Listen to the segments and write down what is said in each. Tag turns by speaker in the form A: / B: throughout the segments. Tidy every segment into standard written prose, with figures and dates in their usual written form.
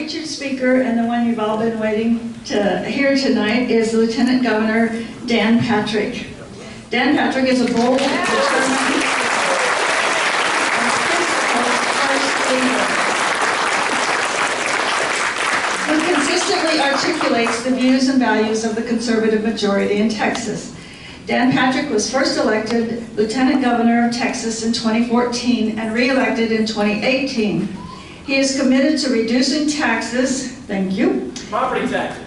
A: featured speaker, and the one you've all been waiting to hear tonight, is Lieutenant Governor Dan Patrick. Dan Patrick is a bold, determined, who consistently articulates the views and values of the conservative majority in Texas. Dan Patrick was first elected Lieutenant Governor of Texas in 2014 and re-elected in 2018. He is committed to reducing taxes, thank you.
B: Property taxes.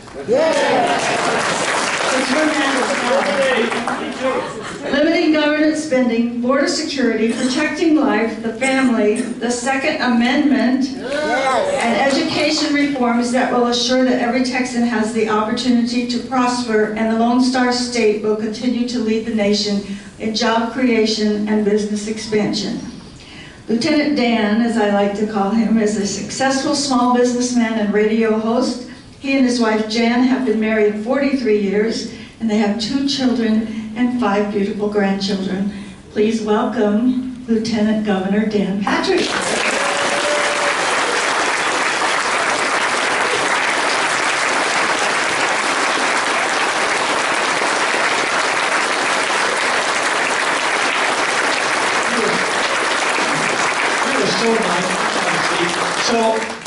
A: Limiting government spending, border security, protecting life, the family, the Second Amendment, and education reforms that will assure that every Texan has the opportunity to prosper, and the Lone Star State will continue to lead the nation in job creation and business expansion. Lieutenant Dan, as I like to call him, is a successful small businessman and radio host. He and his wife Jan have been married 43 years, and they have 2 children and 5 beautiful grandchildren. Please welcome Lieutenant Governor Dan Patrick.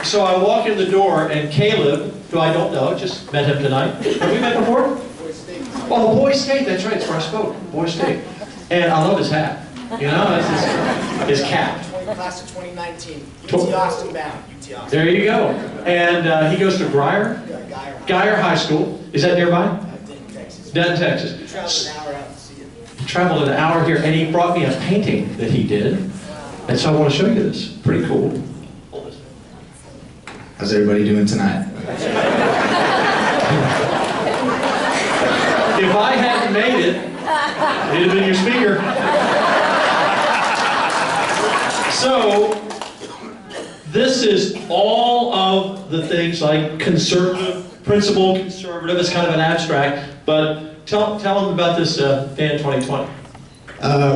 B: So I walk in the door, and Caleb, who I don't know, just met him tonight. Have we met before? Oh, Boy State, that's right, it's where I spoke, Boy State. And I love his hat, you know, that's his cap.
C: Class of 2019, UT Austin bound, UT Austin.
B: There you go. And he goes to Geyer High School. Is that nearby?
C: Denton, Texas.
B: Denton, Texas.
C: He traveled an hour out to see it.
B: He traveled an hour here, and he brought me a painting that he did. And so I want to show you this. Pretty cool.
D: How's everybody doing tonight?
B: If I hadn't made it, it'd have been your speaker. So, this is all of the things like conservative, principled conservative. It's kind of an abstract, but tell them about this Dan 2020.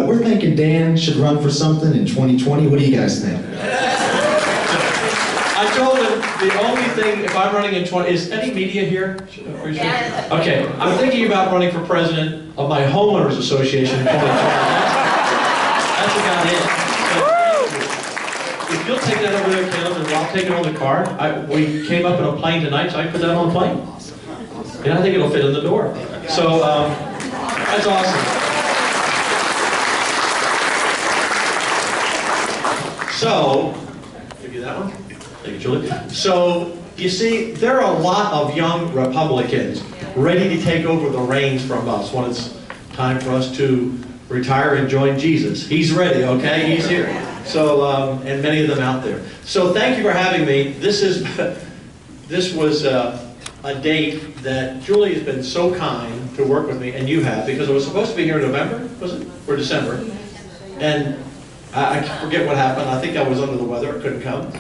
D: We're thinking Dan should run for something in 2020. What do you guys think?
B: I told him the only thing, if I'm running in 20, is any media here? Yes. Okay, I'm thinking about running for president of my homeowners association in 2020. That's about it. So, if you'll take that over there, Caleb, and I'll take it on the car. We came up in a plane tonight, so I can put that on the plane. And I think it'll fit in the door. So, that's awesome. So, give you that one. Thank you, Julie. So, you see, there are a lot of young Republicans ready to take over the reins from us when it's time for us to retire and join Jesus. He's ready, okay? He's here. So, and many of them out there. So, thank you for having me. This was a date that Julie has been so kind to work with me, and you have, because it was supposed to be here in November, was it? Or December. And I forget what happened. I think I was under the weather. I couldn't come.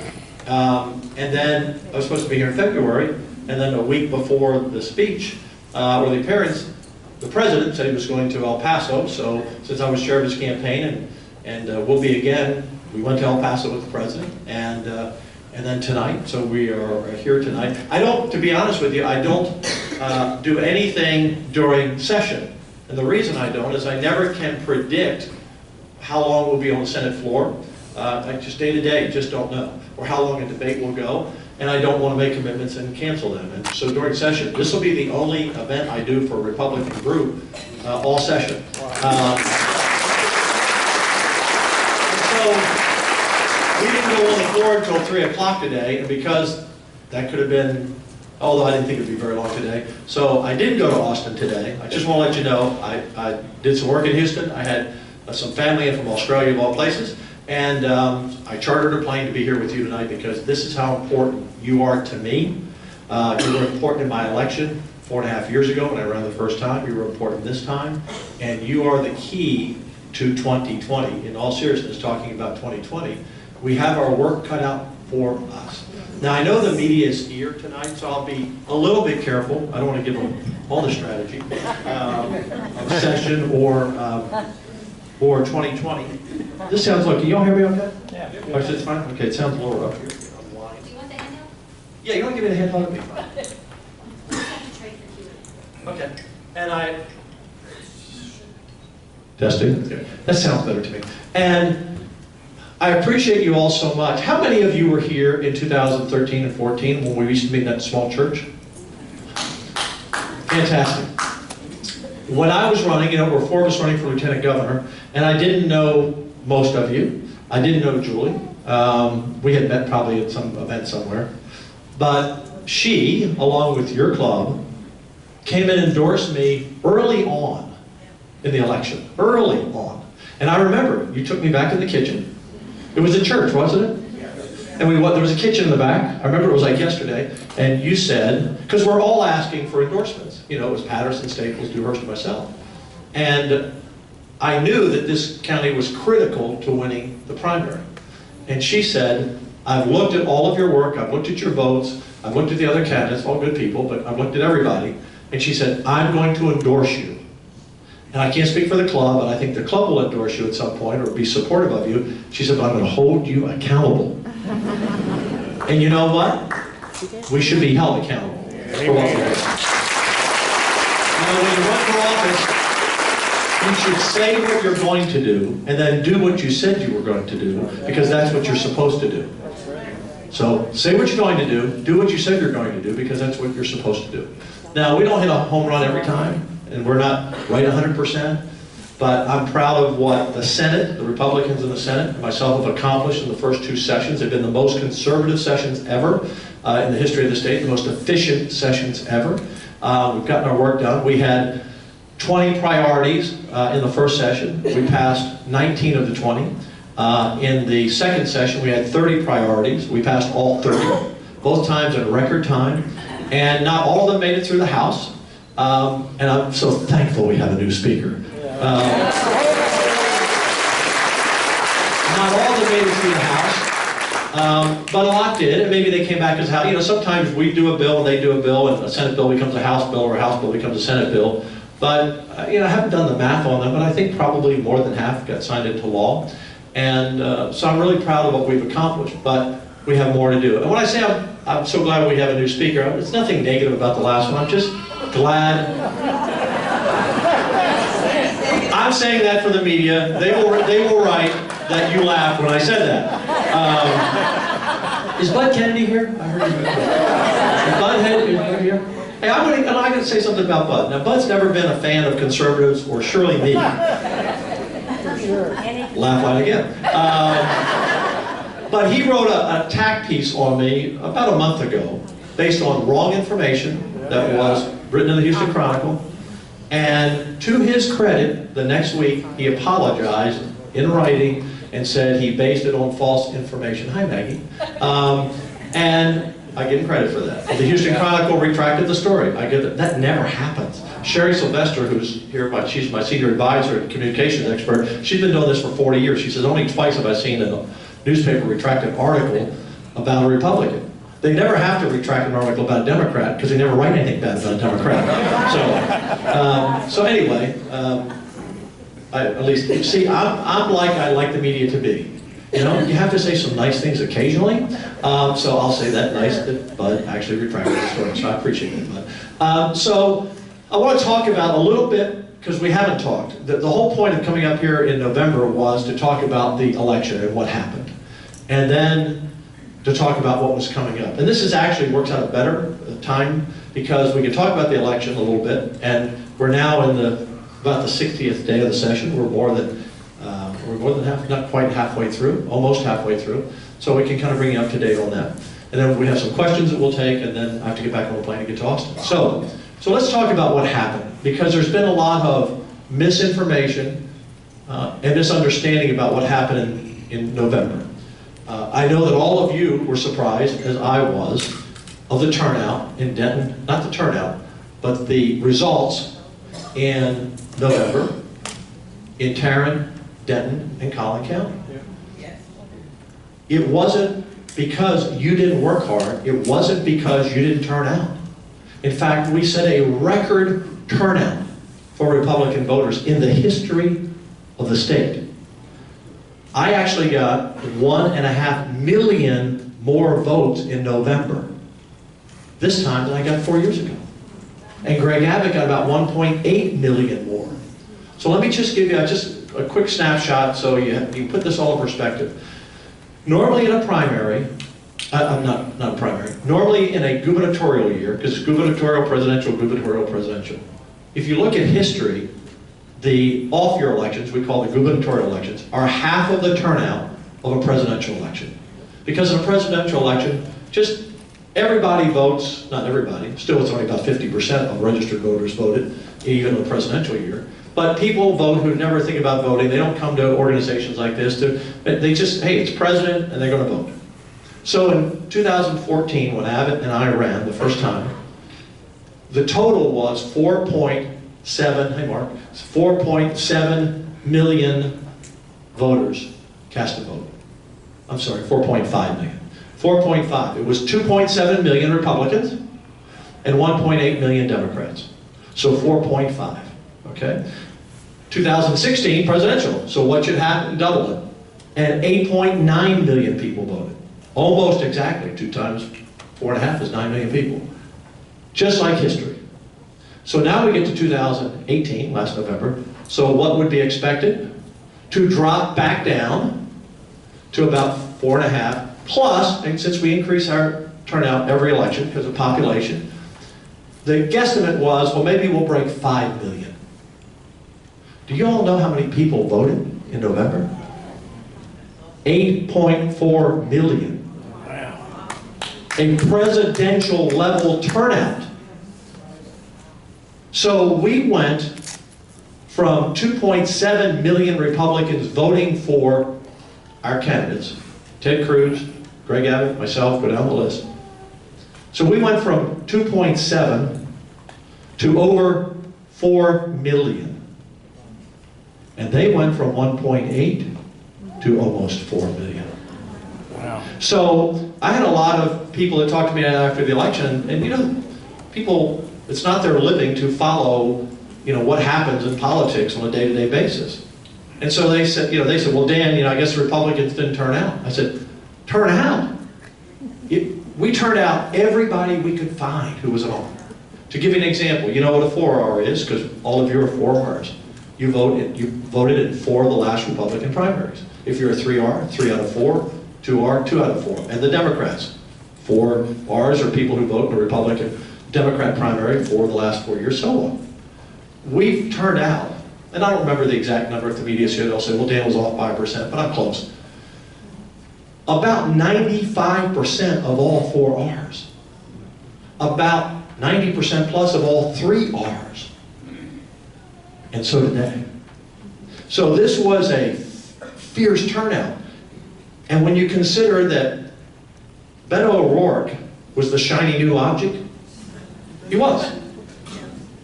B: And then I was supposed to be here in February, and then a week before the speech, or the appearance, the president said he was going to El Paso. So since I was chair of his campaign, and will be again, we went to El Paso with the president, and then tonight. So we are here tonight. I don't, to be honest with you, I don't do anything during session, and the reason I don't is I never can predict how long we'll be on the Senate floor. Like just day to day, just don't know. Or how long a debate will go. And I don't want to make commitments and cancel them. And so during session, this will be the only event I do for a Republican group all session. So we didn't go on the floor until 3 o'clock today, and because that could have been, although I didn't think it would be very long today. So I didn't go to Austin today. I just want to let you know, I did some work in Houston. I had some family in from Australia of all places. And I chartered a plane to be here with you tonight because this is how important you are to me. You were important in my election 4.5 years ago when I ran the first time. You were important this time. And you are the key to 2020. In all seriousness, talking about 2020, we have our work cut out for us. Now, I know the media is here tonight, so I'll be a little bit careful. I don't want to give them all the strategy of session or 2020. This sounds like, can y'all hear me okay? Yeah. Oh, it's fine? Okay, it sounds a little rough here.
E: Do you want the handout?
B: Yeah, you want to give me a hand hug? It'd be fine. Okay. And I... Testing? Yeah. That sounds better to me. And I appreciate you all so much. How many of you were here in 2013 and 14 when we used to meet in that small church? Fantastic. When I was running, there were 4 of us running for lieutenant governor, and I didn't know most of you. I didn't know Julie. We had met probably at some event somewhere. But she, along with your club, came and endorsed me early on in the election. Early on. And I remember, you took me back to the kitchen. It was a church, wasn't it? And there was a kitchen in the back. I remember it was like yesterday. And you said, because we're all asking for endorsements. It was Patterson, Staples, Dewhurst, and myself. And I knew that this county was critical to winning the primary. And she said, I've looked at all of your work, I've looked at your votes, I've looked at the other candidates, all good people, but I've looked at everybody. And she said, I'm going to endorse you. And I can't speak for the club, but I think the club will endorse you at some point or be supportive of you. She said, but I'm going to hold you accountable. And you know what? We should be held accountable for what we do. When you run for office, you should say what you're going to do and then do what you said you were going to do, because that's what you're supposed to do. So say what you're going to do what you said you're going to do, because that's what you're supposed to do. Now, we don't hit a home run every time, and we're not right 100%, but I'm proud of what the Senate, the Republicans in the Senate, and myself have accomplished in the first 2 sessions. They've been the most conservative sessions ever in the history of the state, the most efficient sessions ever. We've gotten our work done. We had 20 priorities in the first session. We passed 19 of the 20. In the second session, we had 30 priorities. We passed all 30, both times in record time. And not all of them made it through the House. And I'm so thankful we have a new speaker. Not all of them made it through the House, but a lot did, and maybe they came back as House. Sometimes we do a bill and they do a bill, and a Senate bill becomes a House bill, or a House bill becomes a Senate bill. But I haven't done the math on them, but I think probably more than half got signed into law. And so I'm really proud of what we've accomplished, but we have more to do. And when I say I'm so glad we have a new speaker, it's nothing negative about the last one. I'm just glad. I'm saying that for the media. They will write that you laughed when I said that. Is Bud Kennedy here? I heard him. Is Bud here? Hey, I'm going to say something about Bud. Now, Bud's never been a fan of conservatives, or surely me. Laugh out again. But he wrote an attack piece on me about a month ago, based on wrong information that was written in the Houston Chronicle. And to his credit, the next week he apologized in writing and said he based it on false information. Hi, Maggie. And I give him credit for that. The Houston Chronicle retracted the story. I get that. That never happens. Sherry Sylvester, who's here, she's my senior advisor and communications expert, she's been doing this for 40 years. She says, only twice have I seen a newspaper retract an article about a Republican. They never have to retract an article about a Democrat, because they never write anything bad about a Democrat. So anyway, at least, see, I'm like I like the media to be. You have to say some nice things occasionally. So I'll say that nice that Bud actually retracted the story. So I appreciate it, Bud. So I want to talk about a little bit, because we haven't talked. The whole point of coming up here in November was to talk about the election and what happened. And then to talk about what was coming up. And this is actually works out a better time, because we can talk about the election a little bit, and we're now in about the 60th day of the session. We're more than half, not quite halfway through, almost halfway through. So we can kind of bring you up to date on that. And then we have some questions that we'll take, and then I have to get back on the plane and get to Austin. So let's talk about what happened, because there's been a lot of misinformation and misunderstanding about what happened in November. I know that all of you were surprised, as I was, of the turnout in Denton, not the turnout, but the results in November in Tarrant, Denton, and Collin County. It wasn't because you didn't work hard. It wasn't because you didn't turn out. In fact, we set a record turnout for Republican voters in the history of the state. I actually got 1.5 million more votes in November this time than I got 4 years ago. And Greg Abbott got about 1.8 million more. So let me just give you just a quick snapshot so you put this all in perspective. Normally in a primary, not a primary, normally in a gubernatorial year, because gubernatorial, presidential. If you look at history, the off-year elections, we call the gubernatorial elections, are half of the turnout of a presidential election. Because in a presidential election, just everybody votes, not everybody, still it's only about 50% of registered voters voted, even in a presidential year. But people vote who never think about voting. They don't come to organizations like this. They just, hey, it's president, and they're going to vote. So in 2014, when Abbott and I ran the first time, the total was 4.7 million voters cast a vote. I'm sorry, 4.5 million. 4.5. It was 2.7 million Republicans and 1.8 million Democrats. So 4.5, okay? 2016, presidential. So what should happen? Double it. And 8.9 million people voted. Almost exactly. 2 times 4.5 is 9 million people. Just like history. So now we get to 2018, last November. So what would be expected? To drop back down to about 4.5 plus, and since we increase our turnout every election because of population, the guesstimate was, well, maybe we'll break 5 million. Do you all know how many people voted in November? 8.4 million. Wow. A presidential level turnout. So we went from 2.7 million Republicans voting for our candidates, Ted Cruz, Greg Abbott, myself, go down the list. So we went from 2.7 to over 4 million. And they went from 1.8 to almost 4 million. Wow. So I had a lot of people that talked to me after the election, and you know, people, it's not their living to follow, you know, what happens in politics on a day-to-day basis. And so they said, well, Dan, I guess the Republicans didn't turn out. I said, turn out? We turned out everybody we could find who was on. To give you an example, you know what a 4R is, because all of you are 4Rs. You voted in 4 of the last Republican primaries. If you're a 3R, 3 out of 4, 2R, 2 out of 4. And the Democrats, 4 Rs are people who vote in a Republican Democrat primary for the last 4 years, so on. We've turned out, and I don't remember the exact number if the media said, they'll say, well, Dan was off by 1%, but I'm close. About 95% of all 4Rs. About 90% plus of all 3Rs. And so did they. So this was a fierce turnout. And when you consider that Beto O'Rourke was the shiny new object, he was.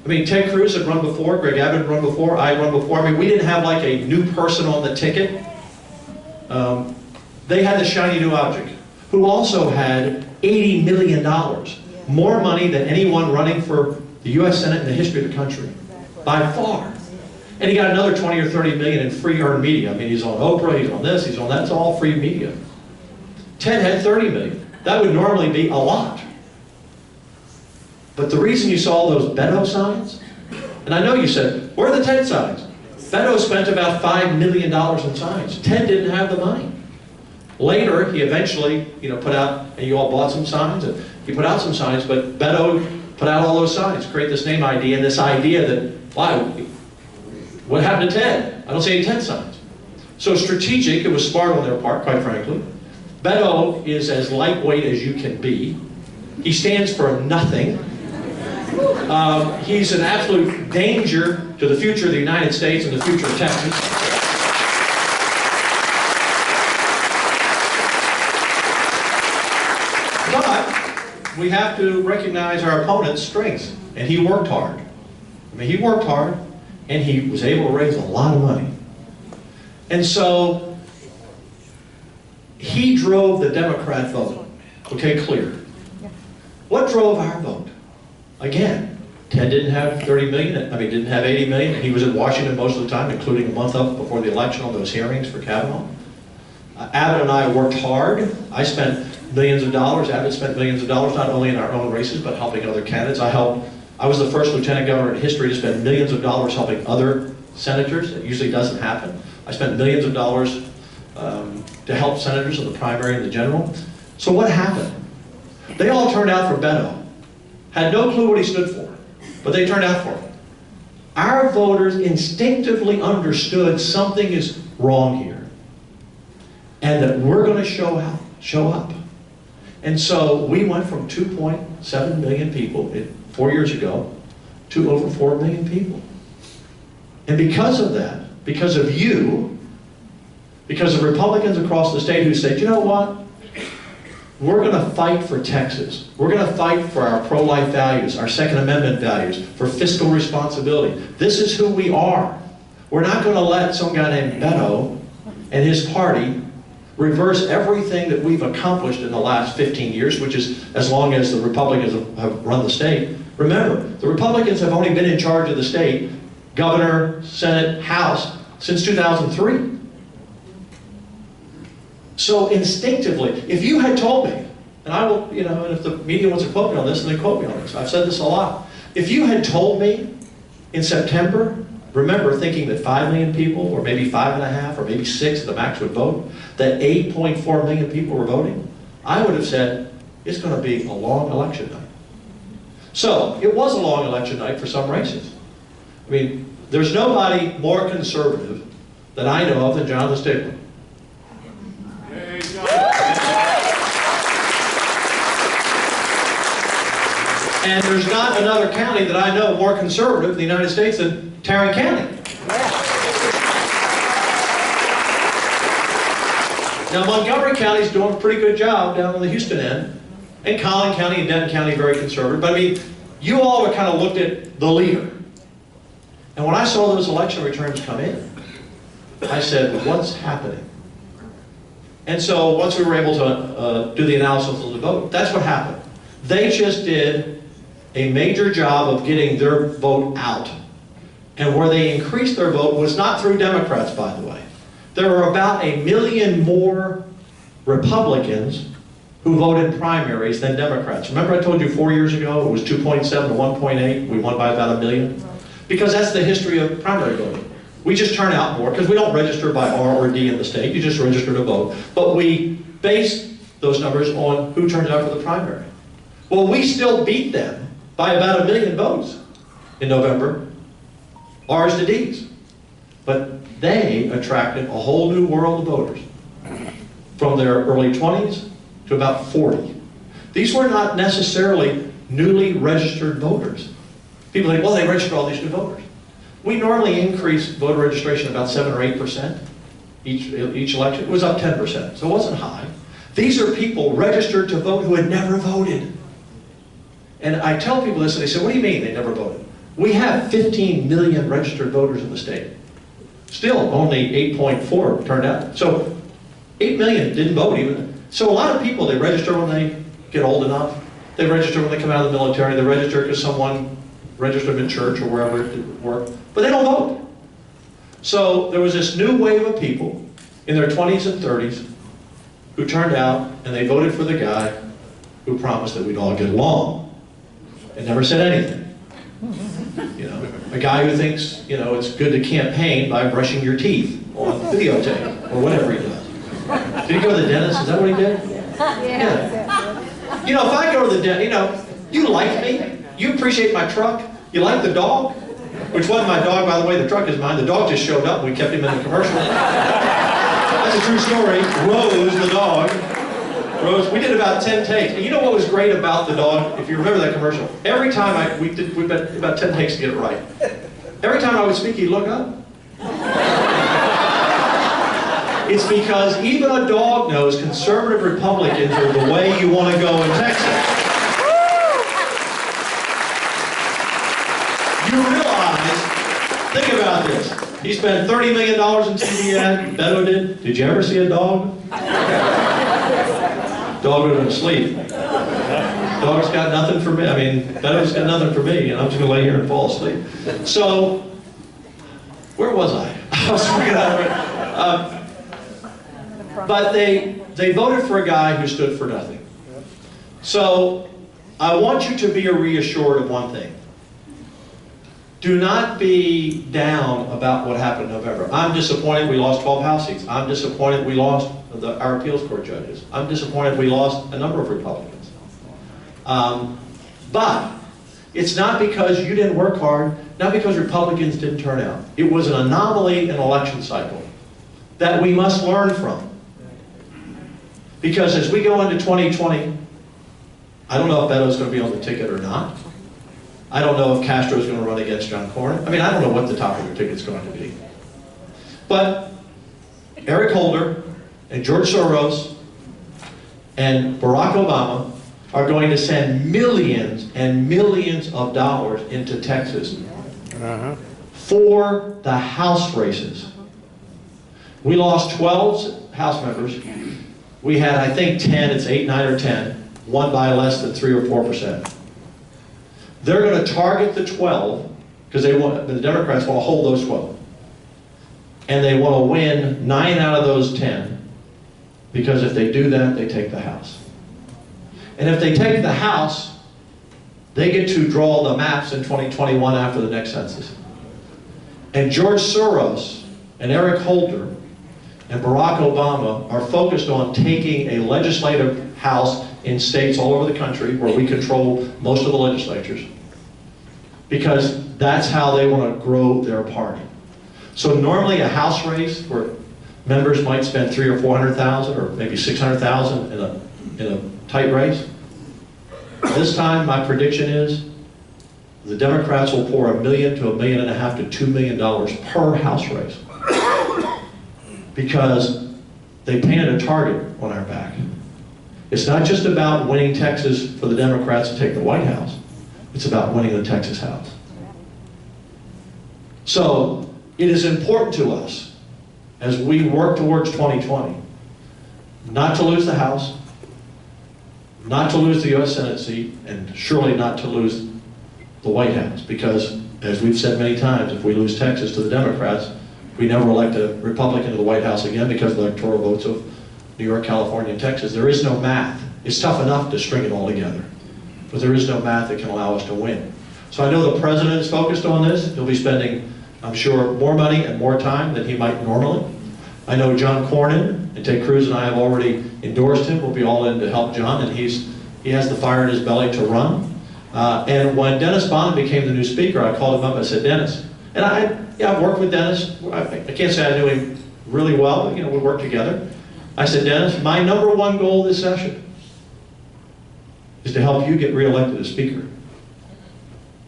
B: I mean, Ted Cruz had run before, Greg Abbott had run before, I had run before. I mean, we didn't have like a new person on the ticket. They had the shiny new object, who also had $80 million, more money than anyone running for the U.S. Senate in the history of the country, by far. And he got another 20 or 30 million in free earned media. I mean, he's on Oprah, he's on this, he's on that. It's all free media. Ted had 30 million. That would normally be a lot. But the reason you saw those Beto signs, and I know you said, where are the Ted signs? Beto spent about $5 million in signs. Ted didn't have the money. Later, he eventually, put out, and you all bought some signs, and he put out some signs, but Beto put out all those signs, create this name ID, and this idea that, why, what happened to Ted? I don't see any Ted signs. So strategic, it was smart on their part, quite frankly. Beto is as lightweight as you can be. He stands for nothing. He's an absolute danger to the future of the United States and the future of Texas. But we have to recognize our opponent's strengths, and he worked hard. I mean, he worked hard, and he was able to raise a lot of money. And so, he drove the Democrat vote. Okay, clear. What drove our vote? Again, Ted didn't have 30 million, didn't have 80 million. He was in Washington most of the time, including a month up before the election on those hearings for Kavanaugh. Abbott and I worked hard. I spent millions of dollars. Abbott spent millions of dollars, not only in our own races, but helping other candidates. I was the first lieutenant governor in history to spend millions of dollars helping other senators. It usually doesn't happen. I spent millions of dollars to help senators in the primary and the general. So what happened? They all turned out for Beto. Had no clue what he stood for, but they turned out for him. Our voters instinctively understood something is wrong here, and that we're going to show up. And so we went from 2.7 million people 4 years ago to over 4 million people. And because of that, because of you, because of Republicans across the state who said, you know what? We're going to fight for Texas. We're going to fight for our pro-life values, our Second Amendment values, for fiscal responsibility. This is who we are. We're not going to let some guy named Beto and his party reverse everything that we've accomplished in the last 15 years, which is as long as the Republicans have run the state. Remember, the Republicans have only been in charge of the state, governor, Senate, House, since 2003. So instinctively, if you had told me, and I will, and if the media wants to quote me on this, then they quote me on this. I've said this a lot. If you had told me in September, remember thinking that 5 million people, or maybe 5.5, or maybe 6 at the max would vote, that 8.4 million people were voting, I would have said, it's going to be a long election night. So, it was a long election night for some races. I mean, there's nobody more conservative that I know of than Jonathan Stigler. And there's not another county that I know more conservative in the United States than Tarrant County. Now Montgomery County's doing a pretty good job down on the Houston end, and Collin County and Denton County very conservative. But I mean, you all kind of looked at the leader. And when I saw those election returns come in, I said, what's happening? And so once we were able to do the analysis of the vote, that's what happened. They just did a major job of getting their vote out. And where they increased their vote was not through Democrats, by the way. There were about 1 million more Republicans who voted primaries than Democrats. Remember I told you 4 years ago it was 2.7 to 1.8, we won by about 1 million? Because that's the history of primary voting. We just turn out more, because we don't register by R or D in the state, you just register to vote. But we base those numbers on who turns out for the primary. Well, we still beat them by about 1 million votes in November, R's to D's. But they attracted a whole new world of voters from their early 20s to about 40. These were not necessarily newly registered voters. People think, well, they registered all these new voters. We normally increase voter registration about 7 or 8% each election. It was up 10%, so it wasn't high. These are people registered to vote who had never voted. And I tell people this, and they say, what do you mean they never voted? We have 15 million registered voters in the state. Still, only 8.4 turned out. So 8 million didn't vote even. So a lot of people, they register when they get old enough. They register when they come out of the military. They register because someone registered in church or wherever it worked. But they don't vote. So there was this new wave of people in their 20s and 30s who turned out and they voted for the guy who promised that we'd all get along and never said anything. A guy who thinks, it's good to campaign by brushing your teeth on videotape or whatever he does. Did he go to the dentist? Is that what he did? Yeah. If I go to the dentist, you like me, you appreciate my truck, you like the dog, which wasn't my dog, by the way, the truck is mine. The dog just showed up and we kept him in the commercial. That's a true story. Rose, the dog. Rose, we did about 10 takes. And you know what was great about the dog, if you remember that commercial? Every time we did about 10 takes to get it right. Every time I would speak, he'd look up. It's because even a dog knows conservative Republicans are the way you want to go in Texas. You realize, think about this. He spent $30 million in TV ad, Beto did. Did you ever see a dog? Dog would have been asleep. Dog's got nothing for me. Beto's got nothing for me, and I'm just going to lay here and fall asleep. So, where was I? I was freaking out. But they voted for a guy who stood for nothing. So I want you to be reassured of one thing. Do not be down about what happened in November. I'm disappointed we lost 12 House seats. I'm disappointed we lost our appeals court judges. I'm disappointed we lost a number of Republicans. But it's not because you didn't work hard, not because Republicans didn't turn out. It was an anomaly in election cycle that we must learn from. Because as we go into 2020, I don't know if Beto's going to be on the ticket or not. I don't know if Castro's going to run against John Cornyn. I mean, I don't know what the top of their ticket's going to be. But Eric Holder and George Soros and Barack Obama are going to send millions and millions of dollars into Texas for the House races. We lost 12 House members. We had, I think, 10, it's 8, 9, or 10, won by less than 3 or 4%. They're going to target the 12, because the Democrats want to hold those 12. And they want to win 9 out of those 10, because if they do that, they take the House. And if they take the House, they get to draw the maps in 2021 after the next census. And George Soros and Eric Holder and Barack Obama are focused on taking a legislative house in states all over the country where we control most of the legislatures, because that's how they want to grow their party. So normally a House race where members might spend $300,000 or $400,000 or maybe $600,000 in a tight race. This time my prediction is the Democrats will pour $1 million to $1.5 million to $2 million per House race, because they painted a target on our back. It's not just about winning Texas for the Democrats to take the White House. It's about winning the Texas House. So it is important to us as we work towards 2020 not to lose the House, not to lose the U.S. Senate seat, and surely not to lose the White House, because as we've said many times, if we lose Texas to the Democrats, we never elect a Republican to the White House again because of the electoral votes of New York, California, and Texas. There is no math. It's tough enough to string it all together, but there is no math that can allow us to win. So I know the president is focused on this. He'll be spending, I'm sure, more money and more time than he might normally. I know John Cornyn and Ted Cruz and I have already endorsed him. We'll be all in to help John, and he has the fire in his belly to run. And when Dennis Bond became the new speaker, I called him up. I said, Dennis, and I've worked with Dennis. I can't say I knew him really well, but, we worked together. I said, Dennis, my #1 goal this session is to help you get reelected as speaker.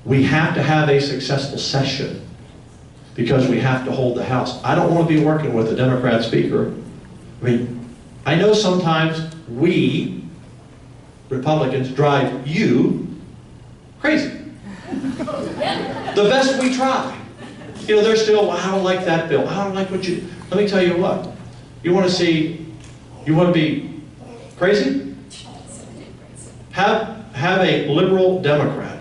B: We have to have a successful session because we have to hold the House. I don't want to be working with a Democrat speaker. I mean, I know sometimes we, Republicans, drive you crazy. The best we try. They're still, well, I don't like that bill. I don't like what you... Let me tell you what. You want to be crazy? Have a liberal Democrat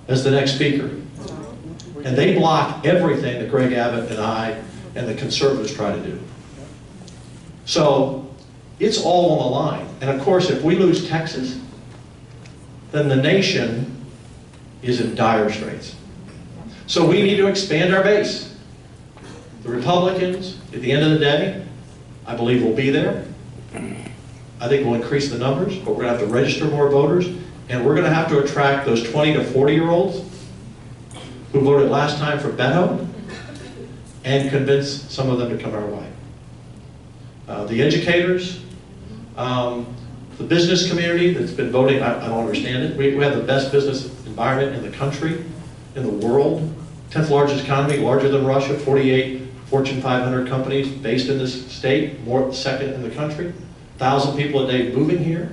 B: as the next speaker. And they block everything that Greg Abbott and I and the conservatives try to do. So it's all on the line. And of course, if we lose Texas, then the nation is in dire straits. So we need to expand our base. The Republicans, at the end of the day, I believe will be there. I think we'll increase the numbers, but we're going to have to register more voters, and we're going to have to attract those 20 to 40-year-olds who voted last time for Beto and convince some of them to come our way. The educators, the business community that's been voting, I don't understand it. We have the best business environment in the country, in the world. 10th largest economy, larger than Russia, 48 Fortune 500 companies based in this state, second in the country. 1,000 people a day moving here.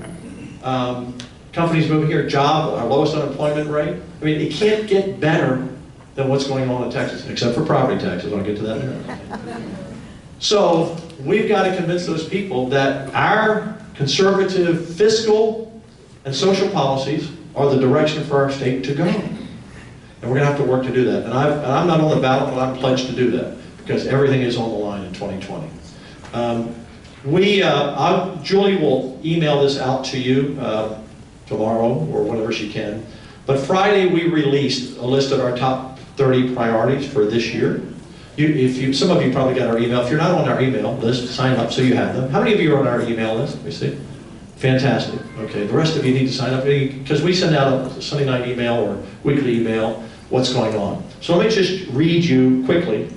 B: Companies moving here, our lowest unemployment rate. I mean, it can't get better than what's going on in Texas, except for property taxes. I'll get to that in a minute. So we've got to convince those people that our conservative fiscal and social policies are the direction for our state to go. And we're going to have to work to do that. And I'm not on the ballot, but I'm pledged to do that because everything is on the line in 2020. Julie will email this out to you tomorrow or whenever she can. But Friday we released a list of our top 30 priorities for this year. Some of you probably got our email. If you're not on our email list, sign up so you have them. How many of you are on our email list? Let me see. Fantastic. Okay, the rest of you need to sign up because we send out a Sunday night email or weekly email what's going on. So let me just read you quickly.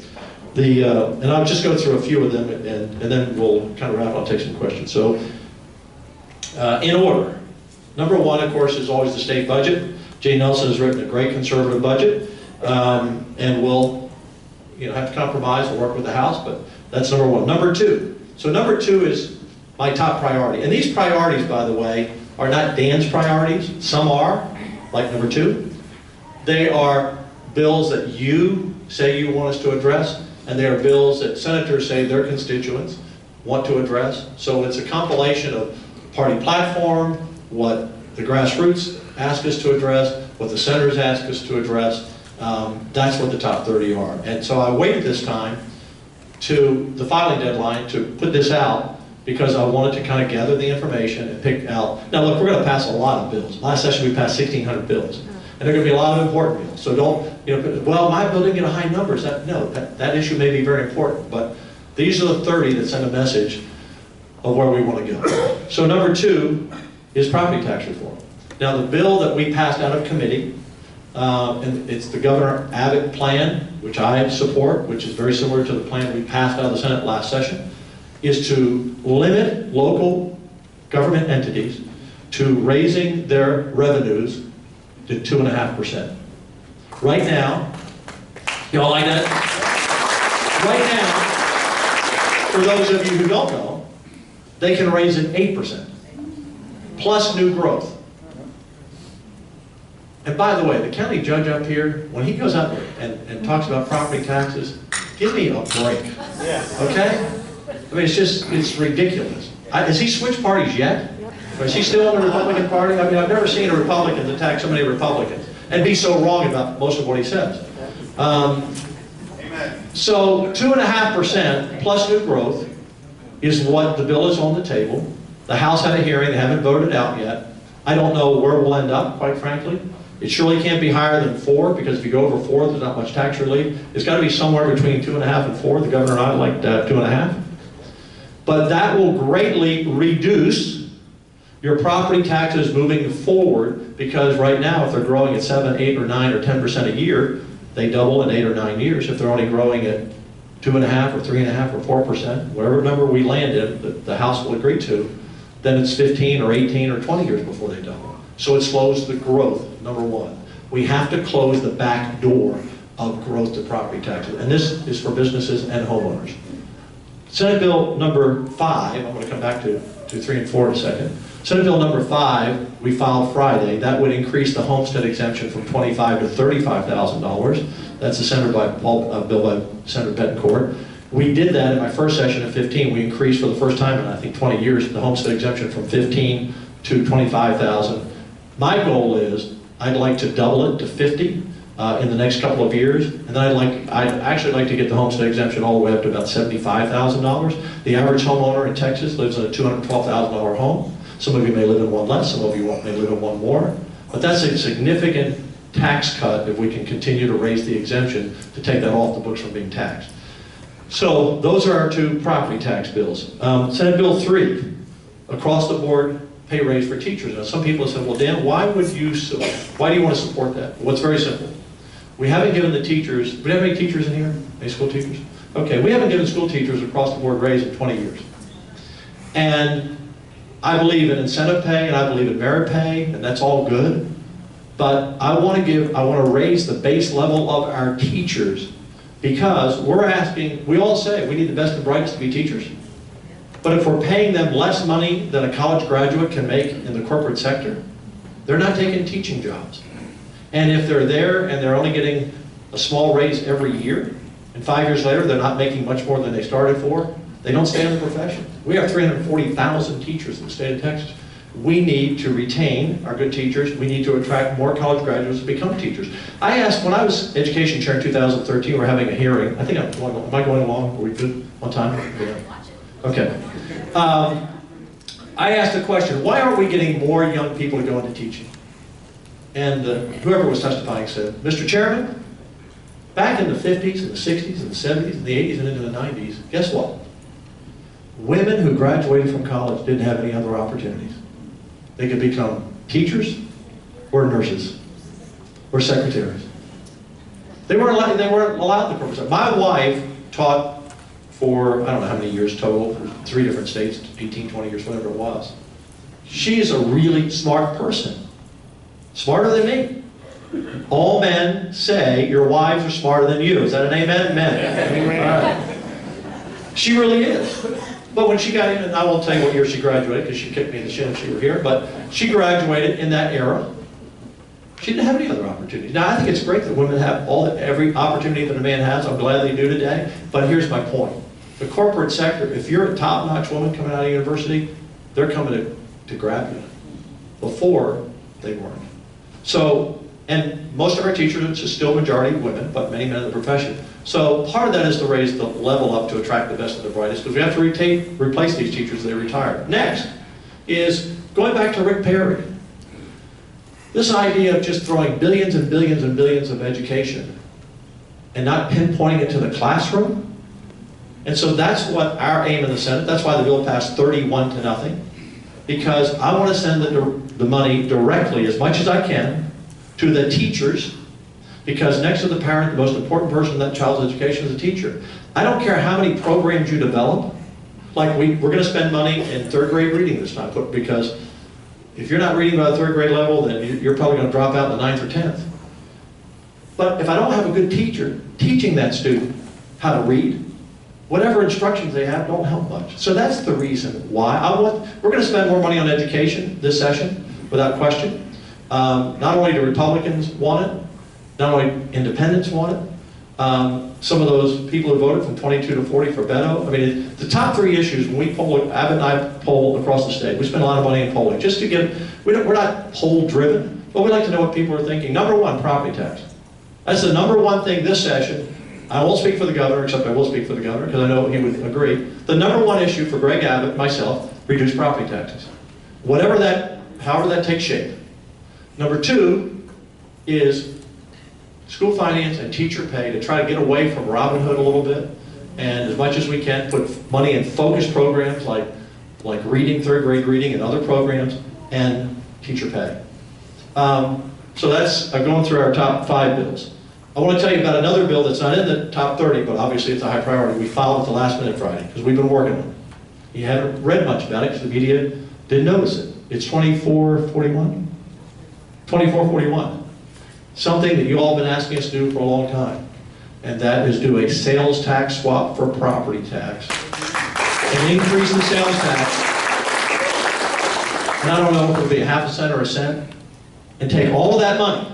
B: And I'll just go through a few of them and then we'll kind of wrap up, take some questions. So in order, number one, of course, is always the state budget. Jay Nelson has written a great conservative budget, and we'll have to compromise and work with the House, but that's number one. Number two. So number two is my top priority. And these priorities, by the way, are not Dan's priorities. Some are, like number two. They are bills that you say you want us to address, and they are bills that senators say their constituents want to address. So it's a compilation of party platform, what the grassroots ask us to address, what the senators ask us to address. That's what the top 30 are. And so I waited this time to the filing deadline to put this out because I wanted to kind of gather the information and pick out. Now look, we're going to pass a lot of bills. Last session we passed 1,600 bills. And there are going to be a lot of important bills. So don't, well, my bill didn't get high numbers. No, that issue may be very important. But these are the 30 that send a message of where we want to go. So number two is property tax reform. Now the bill that we passed out of committee, and it's the Governor Abbott plan, which I support, which is very similar to the plan we passed out of the Senate last session, is to limit local government entities to raising their revenues to 2.5%. Right now, y'all like that? Right now, for those of you who don't know, they can raise it 8%, plus new growth. And by the way, the county judge up here, when he goes up and talks about property taxes, give me a break, okay? I mean, it's ridiculous. Has he switched parties yet? Or is he still in the Republican Party? I mean, I've never seen a Republican attack so many Republicans and be so wrong about most of what he says. So 2.5% plus new growth is what the bill is on the table. The House had a hearing, they haven't voted it out yet. I don't know where we'll end up, quite frankly. It surely can't be higher than 4, because if you go over 4, there's not much tax relief. It's got to be somewhere between 2.5 and 4. The governor and I like 2.5. But that will greatly reduce your property taxes moving forward, because right now, if they're growing at 7, 8, or 9, or 10% a year, they double in 8 or 9 years. If they're only growing at 2.5 or 3.5 or 4%, whatever number we land in, that the House will agree to, then it's 15 or 18 or 20 years before they double. So it slows the growth, number one. We have to close the back door of growth to property taxes. And this is for businesses and homeowners. Senate Bill number 5, I'm going to come back to 3 and 4 in a second. Senate Bill number 5, we filed Friday. That would increase the homestead exemption from $25,000 to $35,000. That's a bill by Senator Betancourt. We did that in my first session of 15. We increased for the first time in, I think, 20 years, the homestead exemption from $15,000 to $25,000. My goal is I'd like to double it to 50 in the next couple of years, and then I'd actually like to get the homestead exemption all the way up to about $75,000. The average homeowner in Texas lives in a $212,000 home. Some of you may live in one less, some of you may live in one more, but that's a significant tax cut if we can continue to raise the exemption to take that off the books from being taxed. So those are our two property tax bills. Senate Bill 3, across the board pay raise for teachers. Now some people have said, well, Dan, why do you want to support that? Well, it's very simple. We haven't given the teachers, do we have any teachers in here? Any school teachers? Okay, we haven't given school teachers across the board raise in 20 years. And I believe in incentive pay and I believe in merit pay, and that's all good. But I want to raise the base level of our teachers, because we're asking, we all say we need the best and brightest to be teachers. But if we're paying them less money than a college graduate can make in the corporate sector, they're not taking teaching jobs. And if they're there and they're only getting a small raise every year, and 5 years later they're not making much more than they started for, they don't stay in the profession. We have 340,000 teachers in the state of Texas. We need to retain our good teachers. We need to attract more college graduates to become teachers. I asked, when I was education chair in 2013, we were having a hearing. I think am I going along? Are we good on time? Yeah. Okay. I asked the question, why aren't we getting more young people to go into teaching? And whoever was testifying said, Mr. Chairman, back in the 50s and the 60s and the 70s and the 80s and into the 90s, guess what? Women who graduated from college didn't have any other opportunities. They could become teachers or nurses or secretaries. They weren't allowed to professor. My wife taught for, I don't know how many years total, 3 different states, 18, 20 years, whatever it was. She's a really smart person. Smarter than me. All men say your wives are smarter than you. Is that an amen? Men. All right. She really is. But when she got in, and I won't tell you what year she graduated because she kicked me in the shin if she were here, but she graduated in that era. She didn't have any other opportunities. Now, I think it's great that women have every opportunity that a man has. I'm glad they do today. But here's my point. The corporate sector, if you're a top-notch woman coming out of university, they're coming to grab you. Before, they weren't. So, and most of our teachers are still majority women, but many men in the profession. So part of that is to raise the level up to attract the best and the brightest, because we have to replace these teachers that are retired. Next is going back to Rick Perry. This idea of just throwing billions and billions and billions of education and not pinpointing it to the classroom. And so that's what our aim in the Senate, that's why the bill passed 31-0, because I want to send the money directly, as much as I can, to the teachers, because next to the parent, the most important person in that child's education is a teacher. I don't care how many programs you develop, like we're going to spend money in 3rd grade reading this time, because if you're not reading by the 3rd grade level, then you're probably going to drop out in the 9th or 10th. But if I don't have a good teacher teaching that student how to read, whatever instructions they have don't help much. So that's the reason why we're going to spend more money on education this session, without question. Not only do Republicans want it, not only independents want it, some of those people who voted from 22 to 40 for Beto. I mean, the top 3 issues, when we poll, Abbott and I poll across the state, we spend a lot of money in polling, just to get, we're not poll driven, but we like to know what people are thinking. Number 1, property tax. That's the number 1 thing this session. I won't speak for the governor, except I will speak for the governor, because I know he would agree. The number 1 issue for Greg Abbott, myself, reduce property taxes. However that takes shape. Number 2 is school finance and teacher pay, to try to get away from Robin Hood a little bit, and as much as we can put money in focused programs like reading, 3rd grade reading, and other programs, and teacher pay. So that's going through our top 5 bills. I want to tell you about another bill that's not in the top 30, but obviously it's a high priority. We filed at the last minute Friday, because we've been working on it. You haven't read much about it, because the media didn't notice it. It's 2441? 2441. Something that you all have been asking us to do for a long time. And that is do a sales tax swap for property tax. An increase in sales tax. And I don't know if it'll be a half a cent or a cent. And take all of that money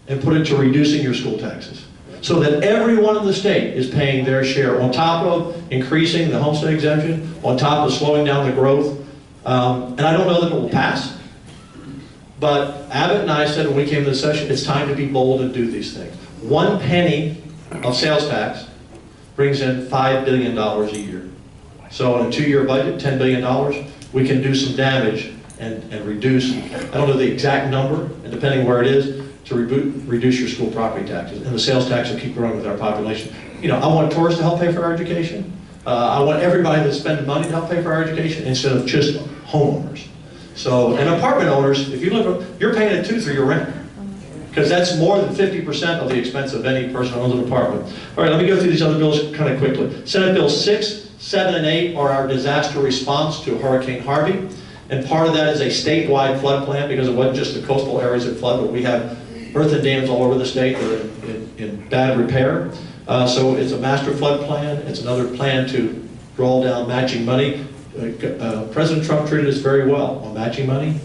B: and put it to reducing your school taxes, so that everyone in the state is paying their share, on top of increasing the homestead exemption, on top of slowing down the growth. And I don't know that it will pass, but Abbott and I said when we came to the session, it's time to be bold and do these things. 1 penny of sales tax brings in $5 billion a year. So in a 2-year budget, $10 billion, we can do some damage and reduce, I don't know the exact number, and depending where it is, to reduce your school property taxes. And the sales tax will keep growing with our population. You know, I want tourists to help pay for our education. I want everybody that's spending money to help pay for our education, instead of just homeowners. So, and apartment owners, if you live, you're paying it too through your rent, because that's more than 50% of the expense of any person who owns an apartment. All right, let me go through these other bills kind of quickly. Senate Bill 6, 7, and 8 are our disaster response to Hurricane Harvey. And part of that is a statewide flood plan, because it wasn't just the coastal areas that flood, but we have earthen dams all over the state that are in bad repair. So it's a master flood plan. It's another plan to draw down matching money. President Trump treated us very well on matching money.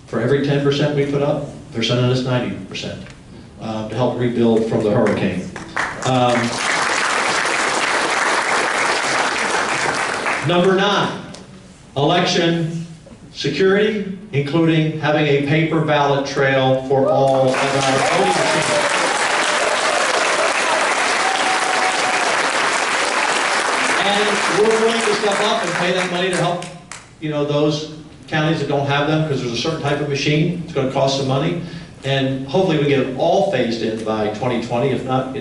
B: For every 10% we put up, they're sending us 90% to help rebuild from the hurricane. Number 9, election security, including having a paper ballot trail for all of our voting machines. And we're willing to step up and pay that money to help you know, those counties that don't have them, because there's a certain type of machine, it's going to cost some money, and hopefully we get it all phased in by 2020, if not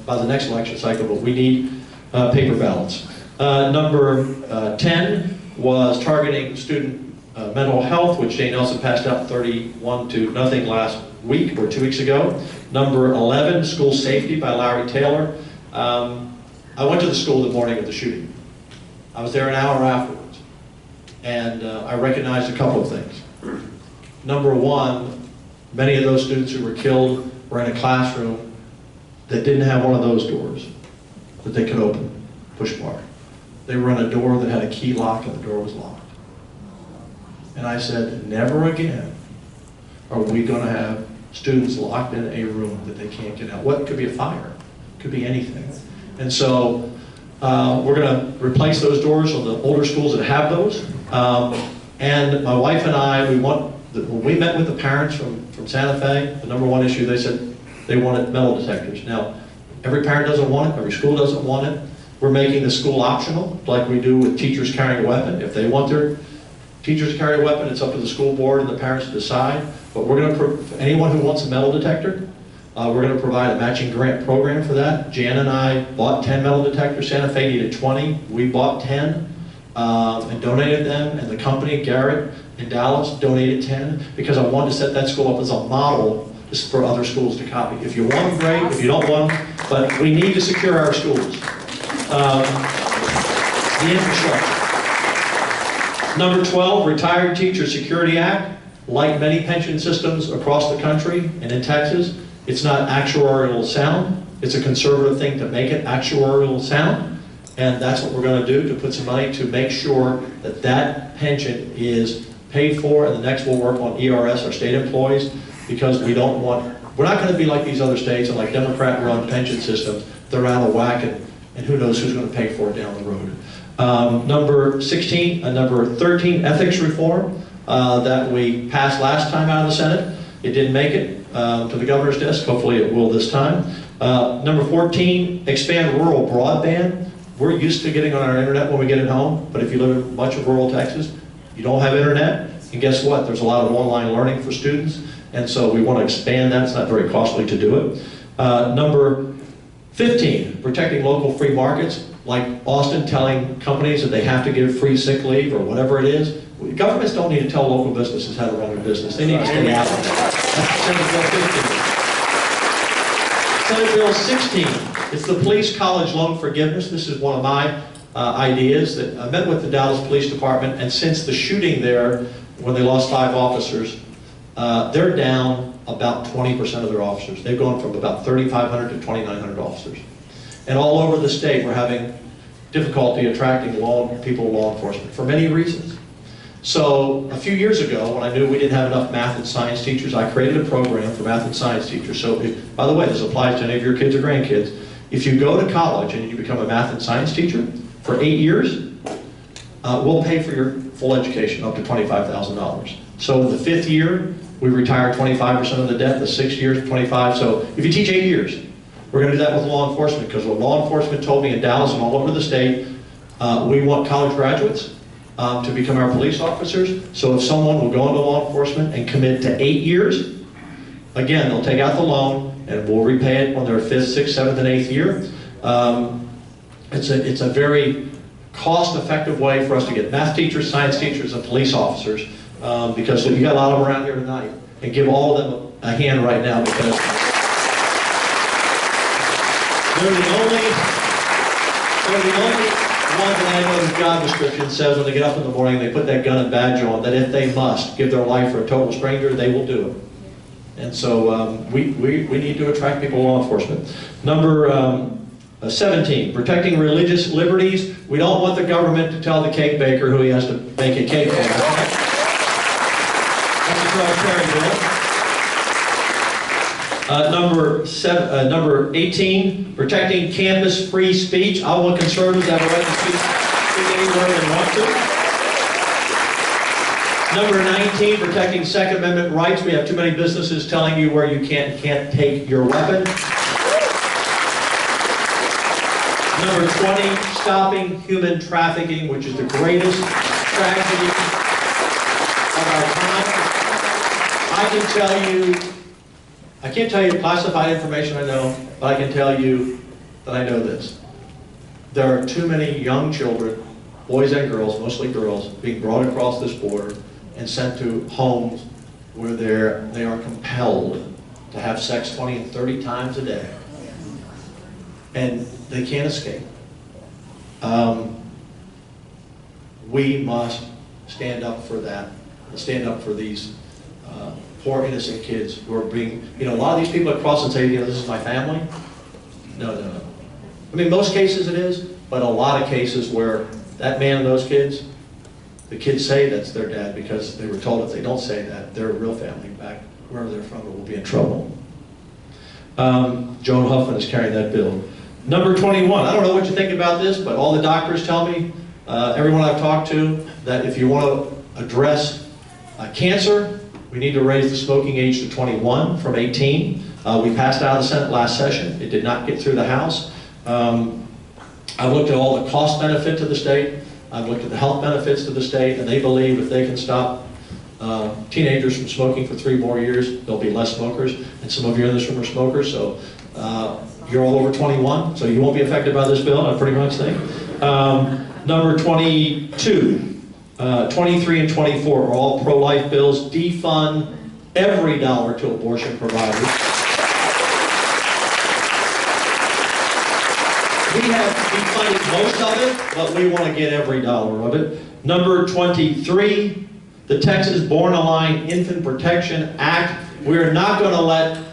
B: by the next election cycle, but we need paper ballots. Number 10 was targeting student mental health, which Jane Nelson passed out 31-0 last week or 2 weeks ago. Number 11, school safety by Larry Taylor. I went to the school the morning of the shooting. I was there an hour afterwards, and I recognized a couple of things. Number one, many of those students who were killed were in a classroom that didn't have one of those doors that they could open, push bar. They were in a door that had a key lock and the door was locked. And I said, never again are we going to have students locked in a room that they can't get out. What could be a fire? Could be anything. And so we're going to replace those doors on the older schools that have those. And my wife and I, when we met with the parents from Santa Fe, the number one issue, they said they wanted metal detectors. Now, every parent doesn't want it, every school doesn't want it. We're making the school optional, like we do with teachers carrying a weapon. If they want their teachers to carry a weapon, it's up to the school board and the parents to decide. But we're going to, for anyone who wants a metal detector, we're going to provide a matching grant program for that. Jan and I bought 10 metal detectors. Santa Fe needed 20. We bought 10 and donated them. And the company, Garrett in Dallas, donated 10 because I wanted to set that school up as a model just for other schools to copy. If you want them, great. If you don't want them, but we need to secure our schools. The infrastructure. Number 12, Retired Teacher Security Act. Like many pension systems across the country and in Texas, it's not actuarial sound. It's a conservative thing to make it actuarial sound. And that's what we're going to do, to put some money to make sure that that pension is paid for, and the next we'll work on ERS, our state employees, because we're not going to be like these other states and like Democrat-run pension systems. They're out of whack, and who knows who's going to pay for it down the road. Number 13, ethics reform that we passed last time out of the Senate. It didn't make it to the governor's desk. Hopefully it will this time. Number 14, expand rural broadband. We're used to getting on our internet when we get it home, but if you live in much of rural Texas, you don't have internet, and guess what? There's a lot of online learning for students, and so we want to expand that. It's not very costly to do it. Number 15, protecting local free markets, like Austin telling companies that they have to give free sick leave or whatever it is. Governments don't need to tell local businesses how to run their business. They need to stay out of it. That's Senate Bill 16. Senate Bill 16. It's the police college loan forgiveness. This is one of my ideas. That I met with the Dallas Police Department, and since the shooting there, when they lost 5 officers, they're down about 20% of their officers. They've gone from about 3,500 to 2,900 officers. And all over the state, we're having difficulty attracting people in law enforcement for many reasons. So a few years ago, when I knew we didn't have enough math and science teachers, I created a program for math and science teachers. So, by the way, this applies to any of your kids or grandkids. If you go to college and you become a math and science teacher for 8 years, we'll pay for your full education up to $25,000. So in the 5th year, we retire 25% of the debt. The 6th year, 25. So if you teach 8 years, we're going to do that with law enforcement, because what law enforcement told me in Dallas and all over the state, we want college graduates to become our police officers. So if someone will go into law enforcement and commit to 8 years, again, they'll take out the loan and we'll repay it when they're 5th, 6th, 7th, and 8th year. It's a very cost-effective way for us to get math teachers, science teachers, and police officers, because you got a lot of them around here tonight, and give all of them a hand right now, because they're the only one that I know the job description says when they get up in the morning, they put that gun and badge on, that if they must give their life for a total stranger, they will do it. And so we need to attract people to law enforcement. Number 17, protecting religious liberties. We don't want the government to tell the cake baker who he has to bake a cake for. That's a authoritarian bill. Number 18, protecting campus free speech. I want conservatives to have a right to speak anywhere they want to. Number 19, protecting Second Amendment rights. We have too many businesses telling you where you can't take your weapon. Number 20, stopping human trafficking, which is the greatest tragedy of our time. I can tell you, I can't tell you classified information I know, but I can tell you that I know this. There are too many young children, boys and girls, mostly girls, being brought across this border and sent to homes where they are compelled to have sex 20 and 30 times a day. And they can't escape. We must stand up for that, stand up for these poor innocent kids who are being, a lot of these people that cross and say, this is my family. No. I mean, most cases it is, but a lot of cases where that man and those kids, the kids say that's their dad because they were told if they don't say that, their real family back wherever they're from will be in trouble. Joan Huffman is carrying that bill. Number 21, I don't know what you think about this, but all the doctors tell me, everyone I've talked to, that if you want to address cancer, we need to raise the smoking age to 21 from 18. We passed out of the Senate last session. It did not get through the House. I've looked at all the cost benefit to the state. I've looked at the health benefits to the state, and they believe if they can stop teenagers from smoking for 3 more years, there'll be less smokers. And some of you in this room are smokers, so you're all over 21, so you won't be affected by this bill, I pretty much think. Number 22. 23 and 24 are all pro-life bills. Defund every dollar to abortion providers. We have defunded most of it, but we want to get every dollar of it. Number 23, the Texas Born Alive Infant Protection Act. We are not going to let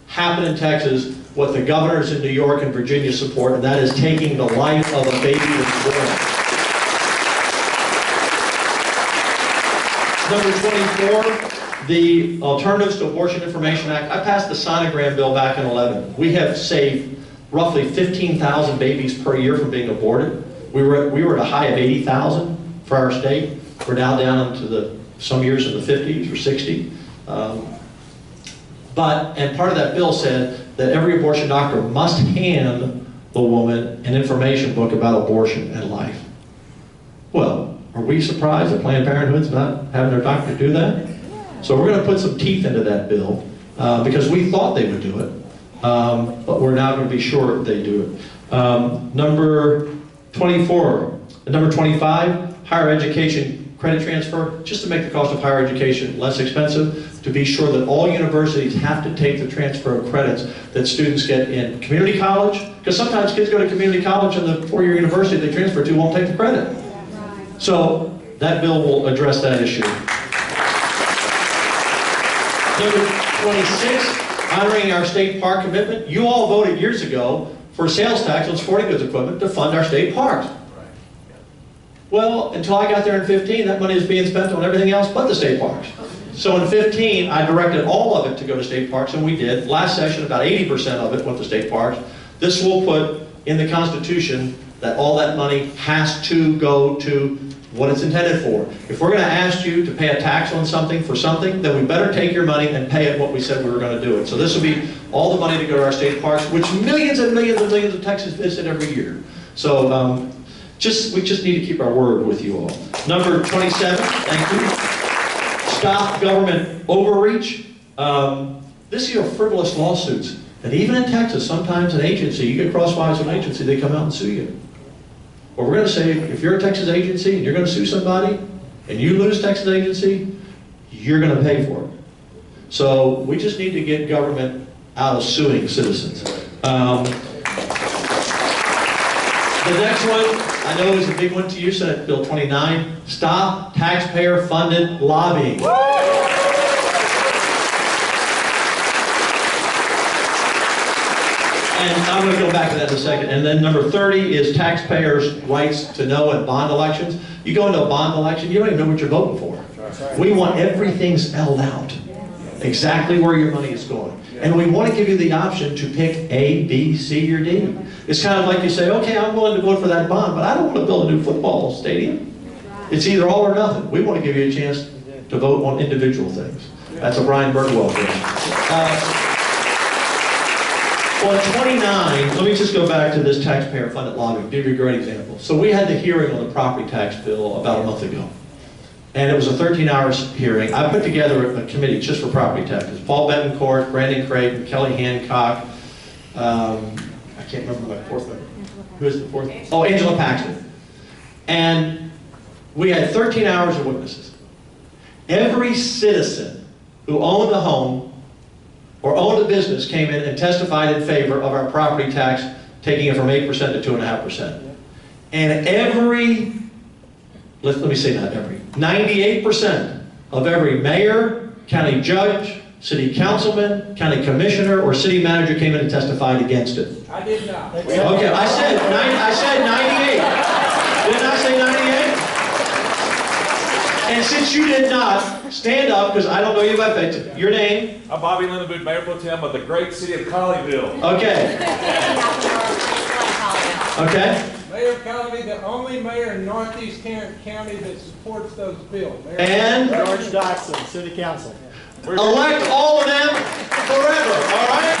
B: happen in Texas what the governors in New York and Virginia support, and that is taking the life of a baby that's born. Number 24, the Alternatives to Abortion Information Act. I passed the sonogram bill back in 11. We have saved roughly 15,000 babies per year from being aborted. We were at a high of 80,000 for our state. We're now down into some years in the 50s or 60. And part of that bill said that every abortion doctor must hand the woman an information book about abortion and life. Well, are we surprised that Planned Parenthood's not having their doctor do that? So we're going to put some teeth into that bill because we thought they would do it, but we're now going to be sure they do it. Number 24, number 25, higher education credit transfer, just to make the cost of higher education less expensive, to be sure that all universities have to take the transfer of credits that students get in community college, because sometimes kids go to community college and the 4-year university they transfer to won't take the credit. So that bill will address that issue. Number 26, honoring our state park commitment. You all voted years ago for sales tax on sporting goods equipment to fund our state parks. Well, until I got there in 15, that money was being spent on everything else but the state parks. So in 15, I directed all of it to go to state parks, and we did. Last session, about 80% of it went to state parks. This will put in the Constitution that all that money has to go to what it's intended for. If we're going to ask you to pay a tax on something for something, then we better take your money and pay it what we said we were going to do it. So this will be all the money to go to our state parks, which millions and millions and millions of Texans visit every year. So we just need to keep our word with you all. Number 27, thank you. Stop government overreach. This is frivolous lawsuits. And even in Texas, sometimes an agency, you get crosswise with an agency, they come out and sue you. Well, we're going to say, if you're a Texas agency and you're going to sue somebody, and you lose Texas agency, you're going to pay for it. So we just need to get government out of suing citizens. The next one, I know is a big one to you, Senate Bill 29. Stop taxpayer-funded lobbying. And I'm going to go back to that in a second. And then number 30 is taxpayers' rights to know in bond elections. You go into a bond election, you don't even know what you're voting for. We want everything spelled out, exactly where your money is going. And we want to give you the option to pick A, B, C, or D. It's kind of like you say, okay, I'm willing to vote for that bond, but I don't want to build a new football stadium. It's either all or nothing. We want to give you a chance to vote on individual things. That's a Brian Birdwell thing. Well, at 29, let me just go back to this taxpayer-funded lobbying, give you a great example. So we had the hearing on the property tax bill about a month ago. And it was a 13-hour hearing. I put together a committee just for property taxes. Paul Betancourt, Brandon Craig, Kelly Hancock, I can't remember my fourth one. Who is the fourth? Oh, Angela Paxton. And we had 13 hours of witnesses. Every citizen who owned a home or owned a business came in and testified in favor of our property tax, taking it from 8% to 2.5%. And every, let me say not every, 98% of every mayor, county judge, city councilman, county commissioner, or city manager came in and testified against it.
E: I did not.
B: Okay, I said 98. Didn't I say 98? And since you did not, stand up, because I don't know you by face. Your name?
F: I'm Bobby Lindenboot, Mayor Pro Tem of the great city of Colleyville.
B: Okay. Okay.
E: Mayor County, the only mayor in Northeast County that supports those bills. Mayor
B: And
G: George Dodson, City Council.
B: elect all of them forever, all right?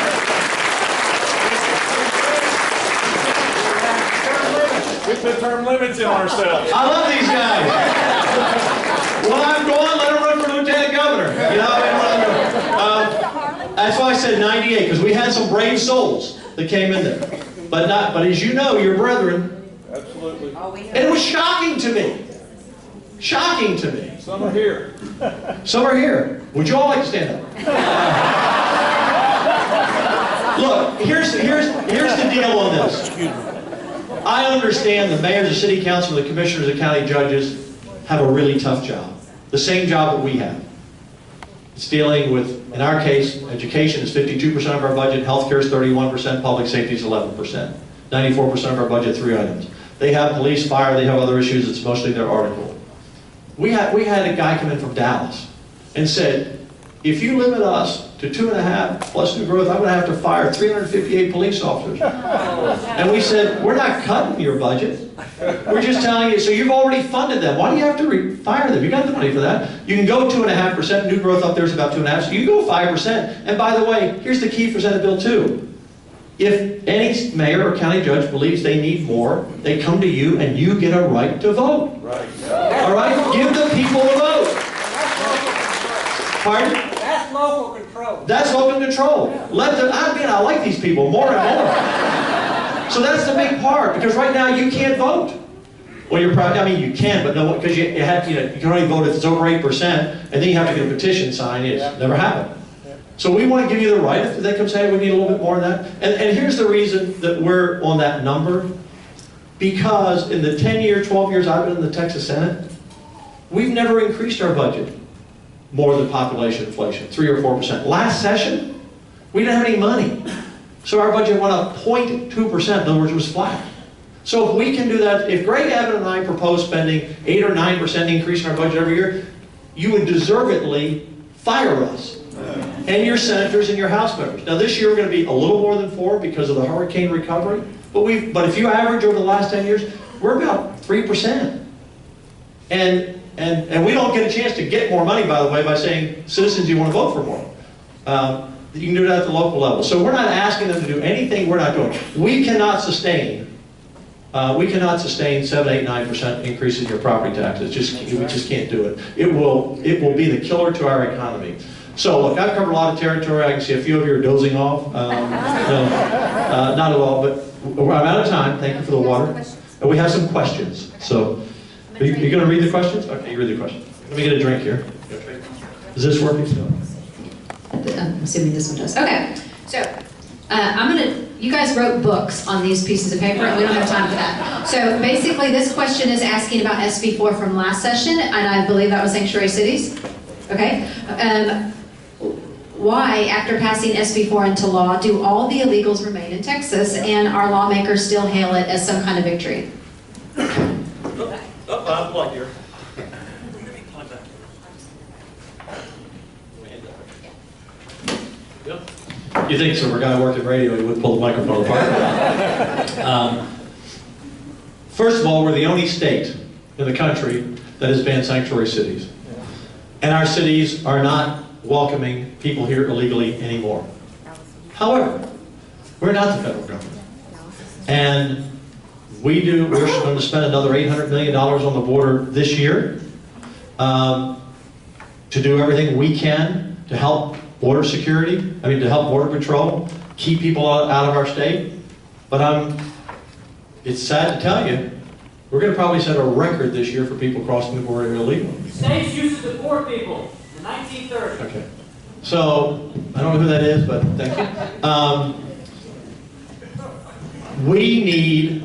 F: We put term limits in ourselves.
B: I love these guys. When I'm going, let them run for lieutenant governor. You know, that's why I said 98, because we had some brave souls that came in there. But as you know, your brethren.
F: Absolutely.
B: And it was shocking to me. Shocking to me.
F: Some are here.
B: Some are here. Would you all like to stand up? Look, here's the deal on this. I understand the mayors, the city council, the commissioners, the county judges have a really tough job. The same job that we have. It's dealing with, in our case, education is 52% of our budget, healthcare is 31%, public safety is 11%. 94% of our budget, 3 items. They have police, fire, they have other issues, it's mostly their article. We had a guy come in from Dallas and said, if you limit us to 2.5 plus new growth, I'm going to have to fire 358 police officers. And we said, we're not cutting your budget. We're just telling you, so you've already funded them. Why do you have to fire them? You got the money for that. You can go 2.5%. New growth up there is about 2.5%. So you go 5%. And by the way, here's the key for Senate Bill 2. If any mayor or county judge believes they need more, they come to you and you get a right to vote.
F: Right.
B: All right? Give the people a vote. Pardon?
E: That's local control.
B: That's local control. I like these people more and more. So that's the big part, because right now you can't vote. Well, you're probably, I mean, you can, but no, because you can only vote if it's over 8%, and then you have to get a petition signed. It's never happened. So we want to give you the right. If they come say we need a little bit more than that. And here's the reason that we're on that number. Because in the 10 years, 12 years I've been in the Texas Senate, we've never increased our budget more than population inflation, 3 or 4%. Last session, we didn't have any money. So our budget went up 0.2%, in other words, it was flat. So if we can do that, if Greg Abbott and I propose spending 8 or 9% increase in our budget every year, you would deservedly fire us. And your senators and your House members. Now this year we're going to be a little more than 4 because of the hurricane recovery. But if you average over the last 10 years, we're about 3%. And we don't get a chance to get more money, by the way, by saying, citizens, you want to vote for more. You can do that at the local level. So we're not asking them to do anything we're not doing. We cannot sustain 7, 8, 9% increase in your property taxes. We just can't do it. It will be the killer to our economy. So look, I've covered a lot of territory. I can see a few of you are dozing off. No, not at all, but I'm out of time. Thank you for the water. And we have some questions. So, are you going to read the questions? Okay, you read the questions. Let me get a drink here. Is this working?
H: I'm assuming this one does. Okay, so you guys wrote books on these pieces of paper, and we don't have time for that. So basically, this question is asking about SB4 from last session, and I believe that was sanctuary cities. Okay. Why, after passing SB4 into law, do all the illegals remain in Texas, and our lawmakers still hail it as some kind of victory?
B: I'm plugged here. You think so? We're a guy who worked in radio, he would pull the microphone apart. First of all, we're the only state in the country that has banned sanctuary cities. And our cities are not welcoming people here illegally anymore. However, we're not the federal government. And we're going to spend another $800 million on the border this year. to do everything we can to help border security, to help Border Patrol, keep people out of our state. But it's sad to tell you, we're going to probably set a record this year for people crossing the border illegally.
I: States used to deport people in the 1930s.
B: Okay. So, I don't know who that is, but thank you. We need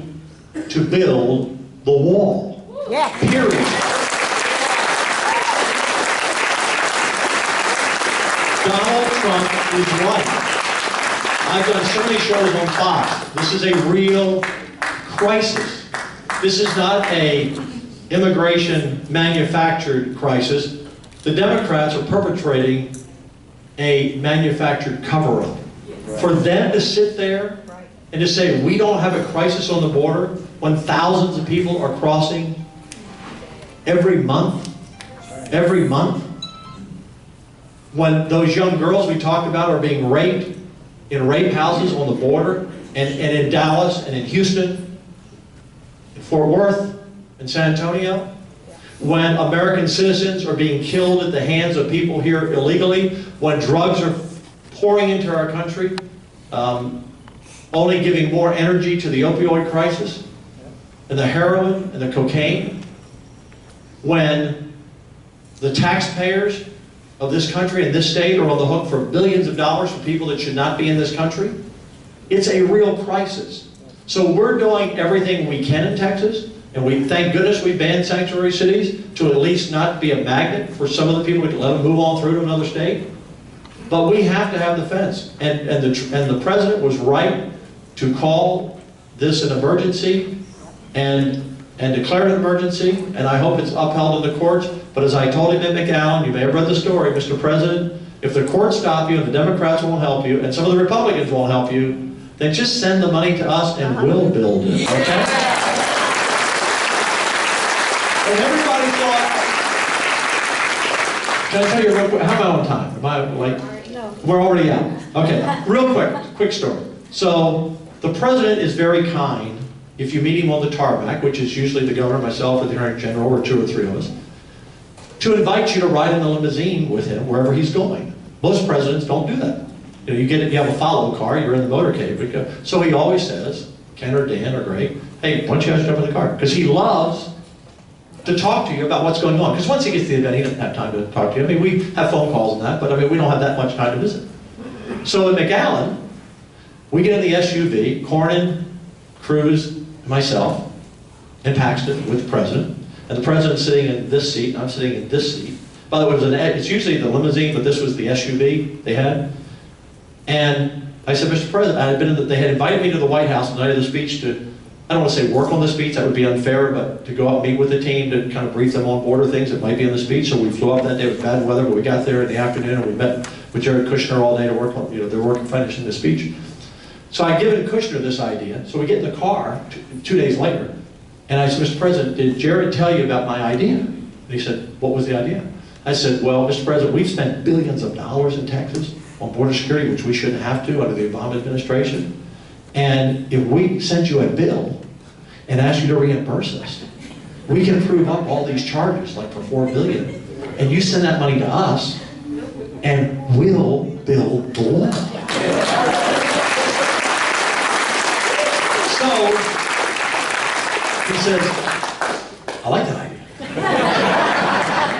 B: to build the wall.
J: Yeah.
B: Period. Donald Trump is right. I've done so many shows on Fox. This is a real crisis. This is not a immigration manufactured crisis. The Democrats are perpetrating a manufactured cover-up. For them to sit there and to say, we don't have a crisis on the border when thousands of people are crossing every month, when those young girls we talked about are being raped in rape houses on the border, and in Dallas, and in Houston, in Fort Worth, in San Antonio, when American citizens are being killed at the hands of people here illegally, when drugs are pouring into our country, only giving more energy to the opioid crisis, and the heroin, and the cocaine, when the taxpayers of this country and this state are on the hook for billions of dollars for people that should not be in this country. It's a real crisis. So we're doing everything we can in Texas, and we thank goodness we banned sanctuary cities to at least not be a magnet for some of the people to let them move on through to another state. But we have to have the fence, and the president was right to call this an emergency and declare an emergency, and I hope it's upheld in the courts. But as I told him at McAllen, you may have read the story, Mr. President, if the courts stop you and the Democrats won't help you and some of the Republicans won't help you, then just send the money to us and we'll build it, okay? And everybody thought, can I tell you real quick, how am I on time? Am I like, no. We're already out. Okay, real quick story. So the president is very kind if you meet him on the tarmac, which is usually the governor, myself, or the attorney general, or 2 or 3 of us, to invite you to ride in the limousine with him wherever he's going. Most presidents don't do that. You have a follow car, you're in the motorcade. So he always says, Ken or Dan or Greg, hey, why don't you guys jump in the car? Because he loves to talk to you about what's going on. Because once he gets to the event, he doesn't have time to talk to you. We have phone calls and that, but we don't have that much time to visit. So at McAllen, we get in the SUV, Cornyn, Cruz, myself, and Paxton with the president. And the president's sitting in this seat, and I'm sitting in this seat. By the way, it's usually the limousine, but this was the SUV they had. And I said, Mr. President, they had invited me to the White House the night of the speech to, I don't want to say work on the speech, that would be unfair, but to go out and meet with the team to kind of brief them on border things that might be in the speech. So we flew up that day with bad weather, but we got there in the afternoon and we met with Jared Kushner all day to work on, they're working finishing the speech. So I given Kushner this idea. So we get in the car 2 days later, and I said, Mr. President, did Jared tell you about my idea? And he said, what was the idea? I said, well, Mr. President, we've spent billions of dollars in Texas on border security, which we shouldn't have to under the Obama administration. And if we send you a bill and ask you to reimburse us, we can prove up all these charges, like for $4 billion. And you send that money to us, and we'll build the wall. So, he says, I like that idea.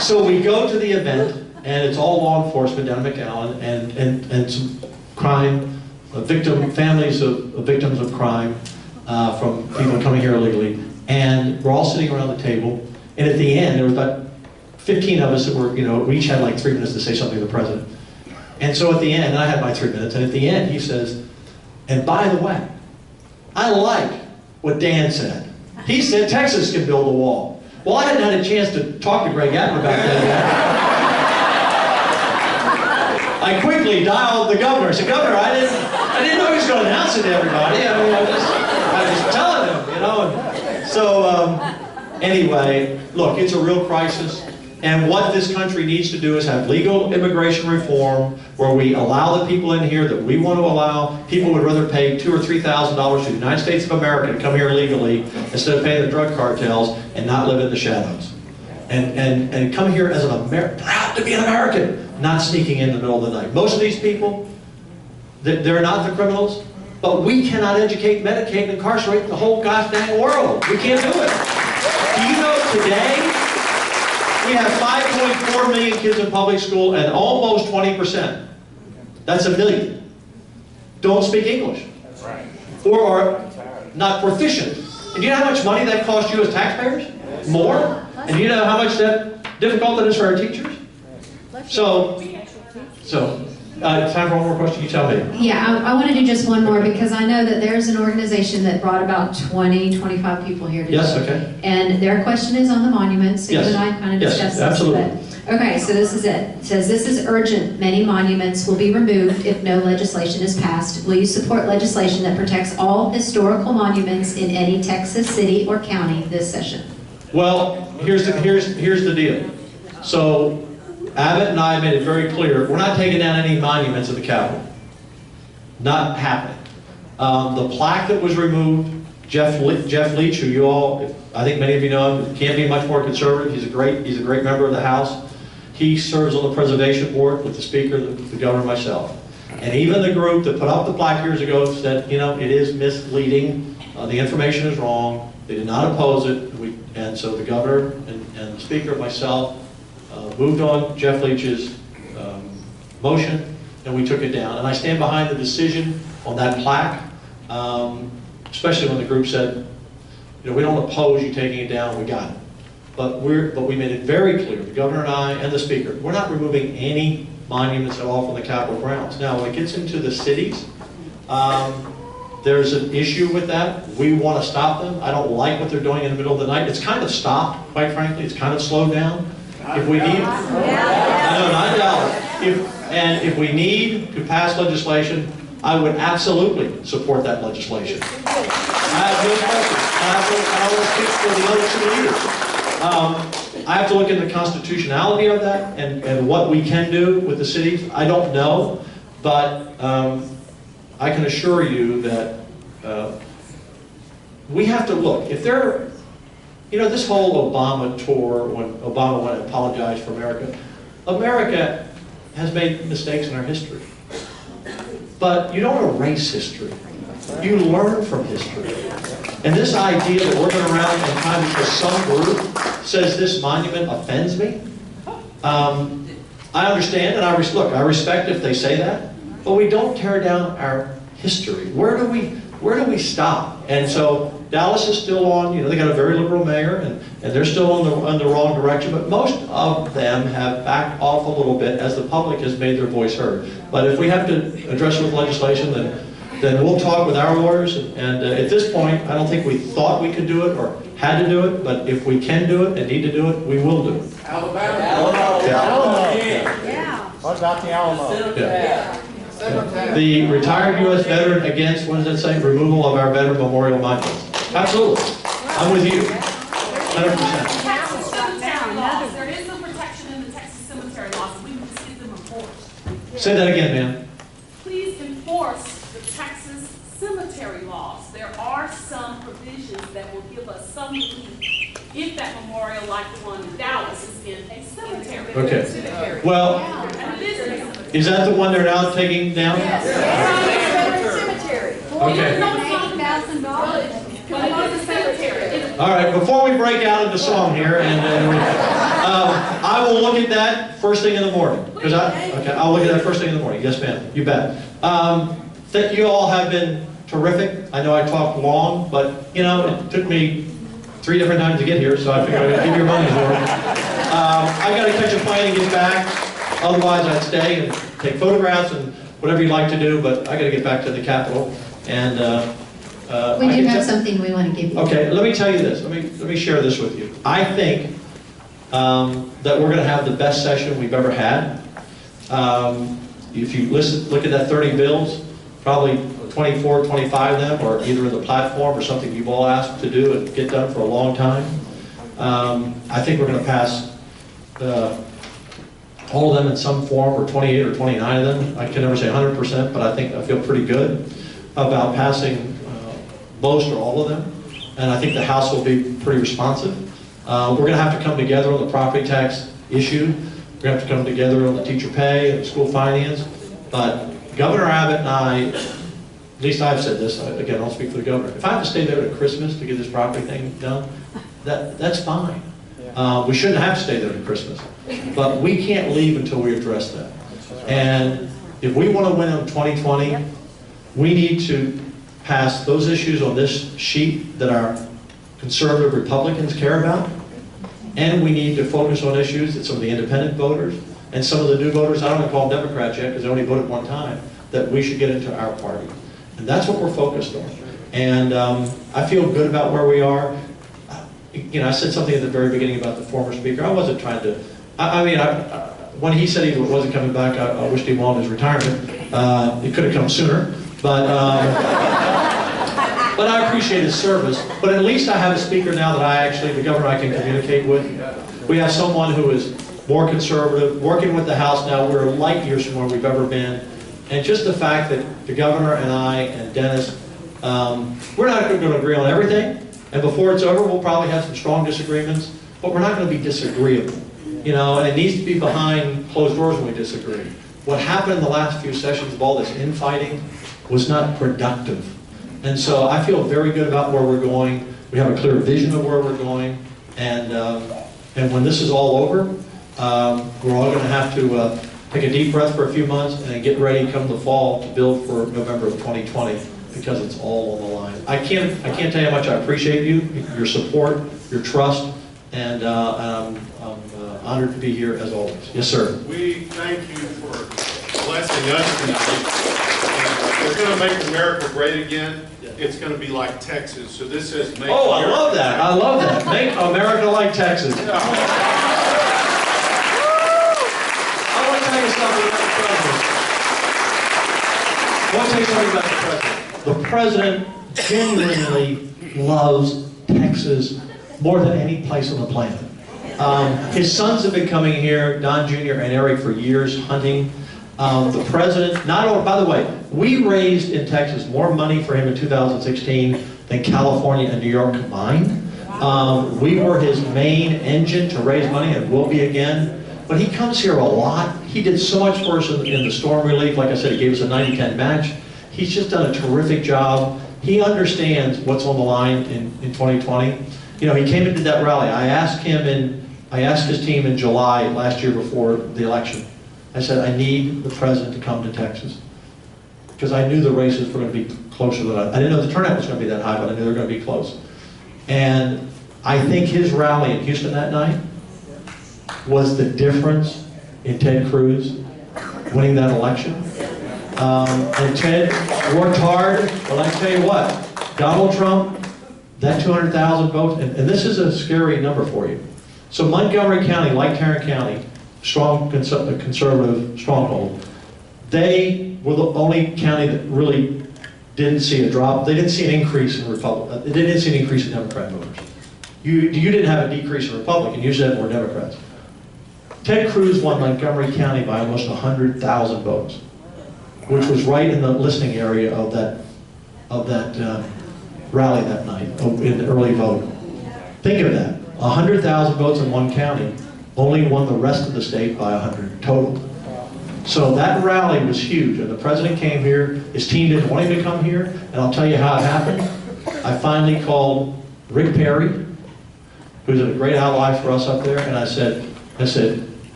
B: So we go to the event, and it's all law enforcement down at McAllen, and some crime, families of victims of crime from people coming here illegally. And we're all sitting around the table, and at the end, there was about 15 of us that were, we each had like 3 minutes to say something to the president. And so at the end, I had my 3 minutes, and at the end he says, and by the way, I like what Dan said. He said Texas can build a wall. Well, I hadn't had a chance to talk to Greg Abbott about that yet. I quickly dialed the governor. I said, Governor, I didn't know he was going to announce it to everybody. I was just telling him, And so, anyway, look, it's a real crisis. And what this country needs to do is have legal immigration reform where we allow the people in here that we want to allow. People would rather pay $2,000 or $3,000 to the United States of America to come here illegally instead of paying the drug cartels and not live in the shadows. and come here as proud to be an American, not sneaking in the middle of the night. Most of these people, they're not the criminals, but we cannot educate, medicate, and incarcerate the whole gosh dang world. We can't do it. Do you know today, we have 5.4 million kids in public school and almost 20%. That's 1 million. Don't speak English.
F: That's right.
B: Or are not proficient. And do you know how much money that costs you as taxpayers? More? And do you know how much difficult that is for our teachers? So, time for one more question, you tell me.
H: Yeah, I want to do just one more because I know that there's an organization that brought about 20, 25 people here today.
B: Yes, okay.
H: And their question is on the monuments. So
B: Yes.
H: you and I kind of discussed this.
B: Absolutely.
H: Okay, so this is it. It says, this is urgent. Many monuments will be removed if no legislation is passed. Will you support legislation that protects all historical monuments in any Texas city or county this session?
B: Well, here's the deal. So, Abbott and I made it very clear, we're not taking down any monuments at the Capitol. Not happening. The plaque that was removed, Jeff Leach, who you all, I think many of you know him, can't be much more conservative. He's a great member of the House. He serves on the preservation board with the Speaker, the Governor, and myself. And even the group that put up the plaque years ago said, you know, it is misleading. The information is wrong. They did not oppose it. And so the Governor and the Speaker and myself moved on Jeff Leach's motion, and we took it down. And I stand behind the decision on that plaque, especially when the group said, you know, we don't oppose you taking it down, we got it. But we made it very clear, the Governor and I and the Speaker, we're not removing any monuments at all from the Capitol grounds. Now, when it gets into the cities, there's an issue with that. We want to stop them. I don't like what they're doing in the middle of the night. It's kind of stopped, quite frankly. It's kind of slowed down. If we need, I know, not Dallas. If we need to pass legislation, I would absolutely support that legislation. I have no question. I want to speak for the other two leaders. I have to look at the constitutionality of that and what we can do with the cities. I don't know, but I can assure you that we have to look. If there, you know, this whole Obama tour, when Obama went and apologized for America, America has made mistakes in our history. But you don't erase history. You learn from history. And this idea that we're going around and time because some group says this monument offends me, I understand and I respect if they say that, but we don't tear down our history. Where do we stop? And so Dallas is still on, you know, they got a very liberal mayor and they're still on the wrong direction, but most of them have backed off a little bit as the public has made their voice heard. But if we have to address it with legislation, then we'll talk with our lawyers, and at this point, I don't think we thought we could do it or had to do it, but if we can do it and need to do it, we will do it.
E: Alabama.
G: Yeah. What about the Alamo?
B: Yeah. The retired U.S. veteran against, what does it say, removal of our veteran memorial monuments. Absolutely. I'm with you. 100%.
J: There is no protection in the Texas cemetery laws. We must get them enforced.
B: Say that again, ma'am.
J: Please enforce the Texas cemetery laws. There are some provisions that will give us some relief if that memorial, like the one in Dallas, is in a cemetery.
B: Okay. Well, is that the one they're now taking down?
J: Yes.
A: Cemetery.
B: Okay.
J: $80,000. But it is a cemetery.
B: All right, before we break out into song here, I will look at that first thing in the morning. I'll look at that first thing in the morning. Yes, ma'am. You bet. Thank you all have been terrific. I know I talked long, but you know it took me 3 different times to get here, so I figured I'd give your money's worth. I got to catch a plane and get back. Otherwise, I'd stay and take photographs and whatever you'd like to do. But I got to get back to the Capitol and.
H: We do have something we want to give you.
B: Okay, let me tell you this. Let me share this with you. I think that we're going to have the best session we've ever had. If you look at that 30 bills, probably 24, 25 of them are either in the platform or something you've all asked to do and get done for a long time. I think we're going to pass all of them in some form, or 28 or 29 of them. I can never say 100%, but I feel pretty good about passing most or all of them. And I think the House will be pretty responsive. We're going to have to come together on the property tax issue. We're going to have to come together on the teacher pay and school finance. But Governor Abbott and I, at least I've said this, again, I'll speak for the governor. If I have to stay there to Christmas to get this property thing done, that's fine. We shouldn't have to stay there to Christmas. But we can't leave until we address that. And if we want to win in 2020, we need to pass those issues on this sheet that our conservative Republicans care about, and we need to focus on issues that some of the independent voters and some of the new voters, I don't want to call them Democrats yet because they only voted one time, that we should get into our party. And that's what we're focused on. And I feel good about where we are. You know, I said something at the very beginning about the former speaker. I wasn't trying to, when he said he wasn't coming back, I wished him well in his retirement. It could have come sooner, but I appreciate his service. But at least I have a speaker now that the governor I can communicate with. We have someone who is more conservative, working with the House now. We're light years from where we've ever been. And just the fact that the governor and I and Dennis, we're not going to agree on everything. And before it's over, we'll probably have some strong disagreements, but we're not going to be disagreeable. You know, and it needs to be behind closed doors when we disagree. What happened in the last few sessions of all this infighting was not productive. And so I feel very good about where we're going. We have a clear vision of where we're going. And when this is all over, we're all going to have to take a deep breath for a few months and then get ready come the fall to build for November of 2020 because it's all on the line. I can't tell you how much I appreciate you, your support, your trust, and I'm honored to be here as always. Yes, sir.
K: We thank you for blessing us tonight. We're going to make America great again. It's going to be like Texas. So this says make
B: Oh,
K: America
B: I love that. I love that. Make America like Texas.
K: Yeah.
B: I want to tell you something about the president. The president genuinely loves Texas more than any place on the planet. His sons have been coming here, Don Jr. and Eric, for years hunting. The president, by the way, we raised in Texas more money for him in 2016 than California and New York combined. We were his main engine to raise money and will be again. But he comes here a lot. He did so much for us in the storm relief. Like I said, he gave us a 90-10 match. He's just done a terrific job. He understands what's on the line in 2020. You know, he came into that rally. I asked his team in July last year before the election. I said, I need the president to come to Texas. Because I knew the races were going to be closer than I didn't know the turnout was going to be that high, but I knew they were going to be close. And I think his rally in Houston that night was the difference in Ted Cruz winning that election. And Ted worked hard, but I tell you what, Donald Trump, that 200,000 votes, and this is a scary number for you. So Montgomery County, like Tarrant County, strong conservative stronghold, they were the only county that really didn't see a drop. They didn't see an increase in Republican. They didn't see an increase in Democrat voters. You didn't have a decrease in Republican. You said more Democrats. Ted Cruz won Montgomery County by almost 100,000 votes, which was right in the listening area of that rally that night in the early vote. Think of that: 100,000 votes in one county only won the rest of the state by 100 total. So that rally was huge, and the president came here. His team didn't want him to come here, and I'll tell you how it happened. I finally called Rick Perry, who's a great ally for us up there, and I said,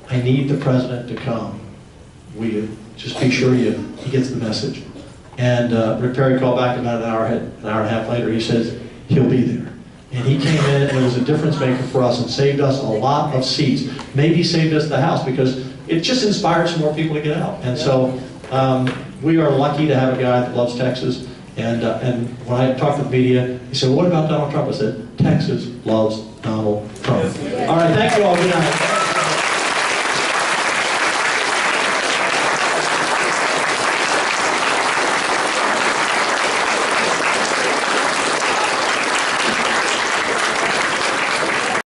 B: I need the president to come. Will you just be sure he gets the message? And Rick Perry called back about an hour and a half later. He says he'll be there. And he came in and it was a difference maker for us and saved us a lot of seats. Maybe saved us the House because it just inspired some more people to get out. And so we are lucky to have a guy that loves Texas. And when I talked to the media, he said, well, what about Donald Trump? I said, Texas loves Donald Trump. All right, thank you all. Good night.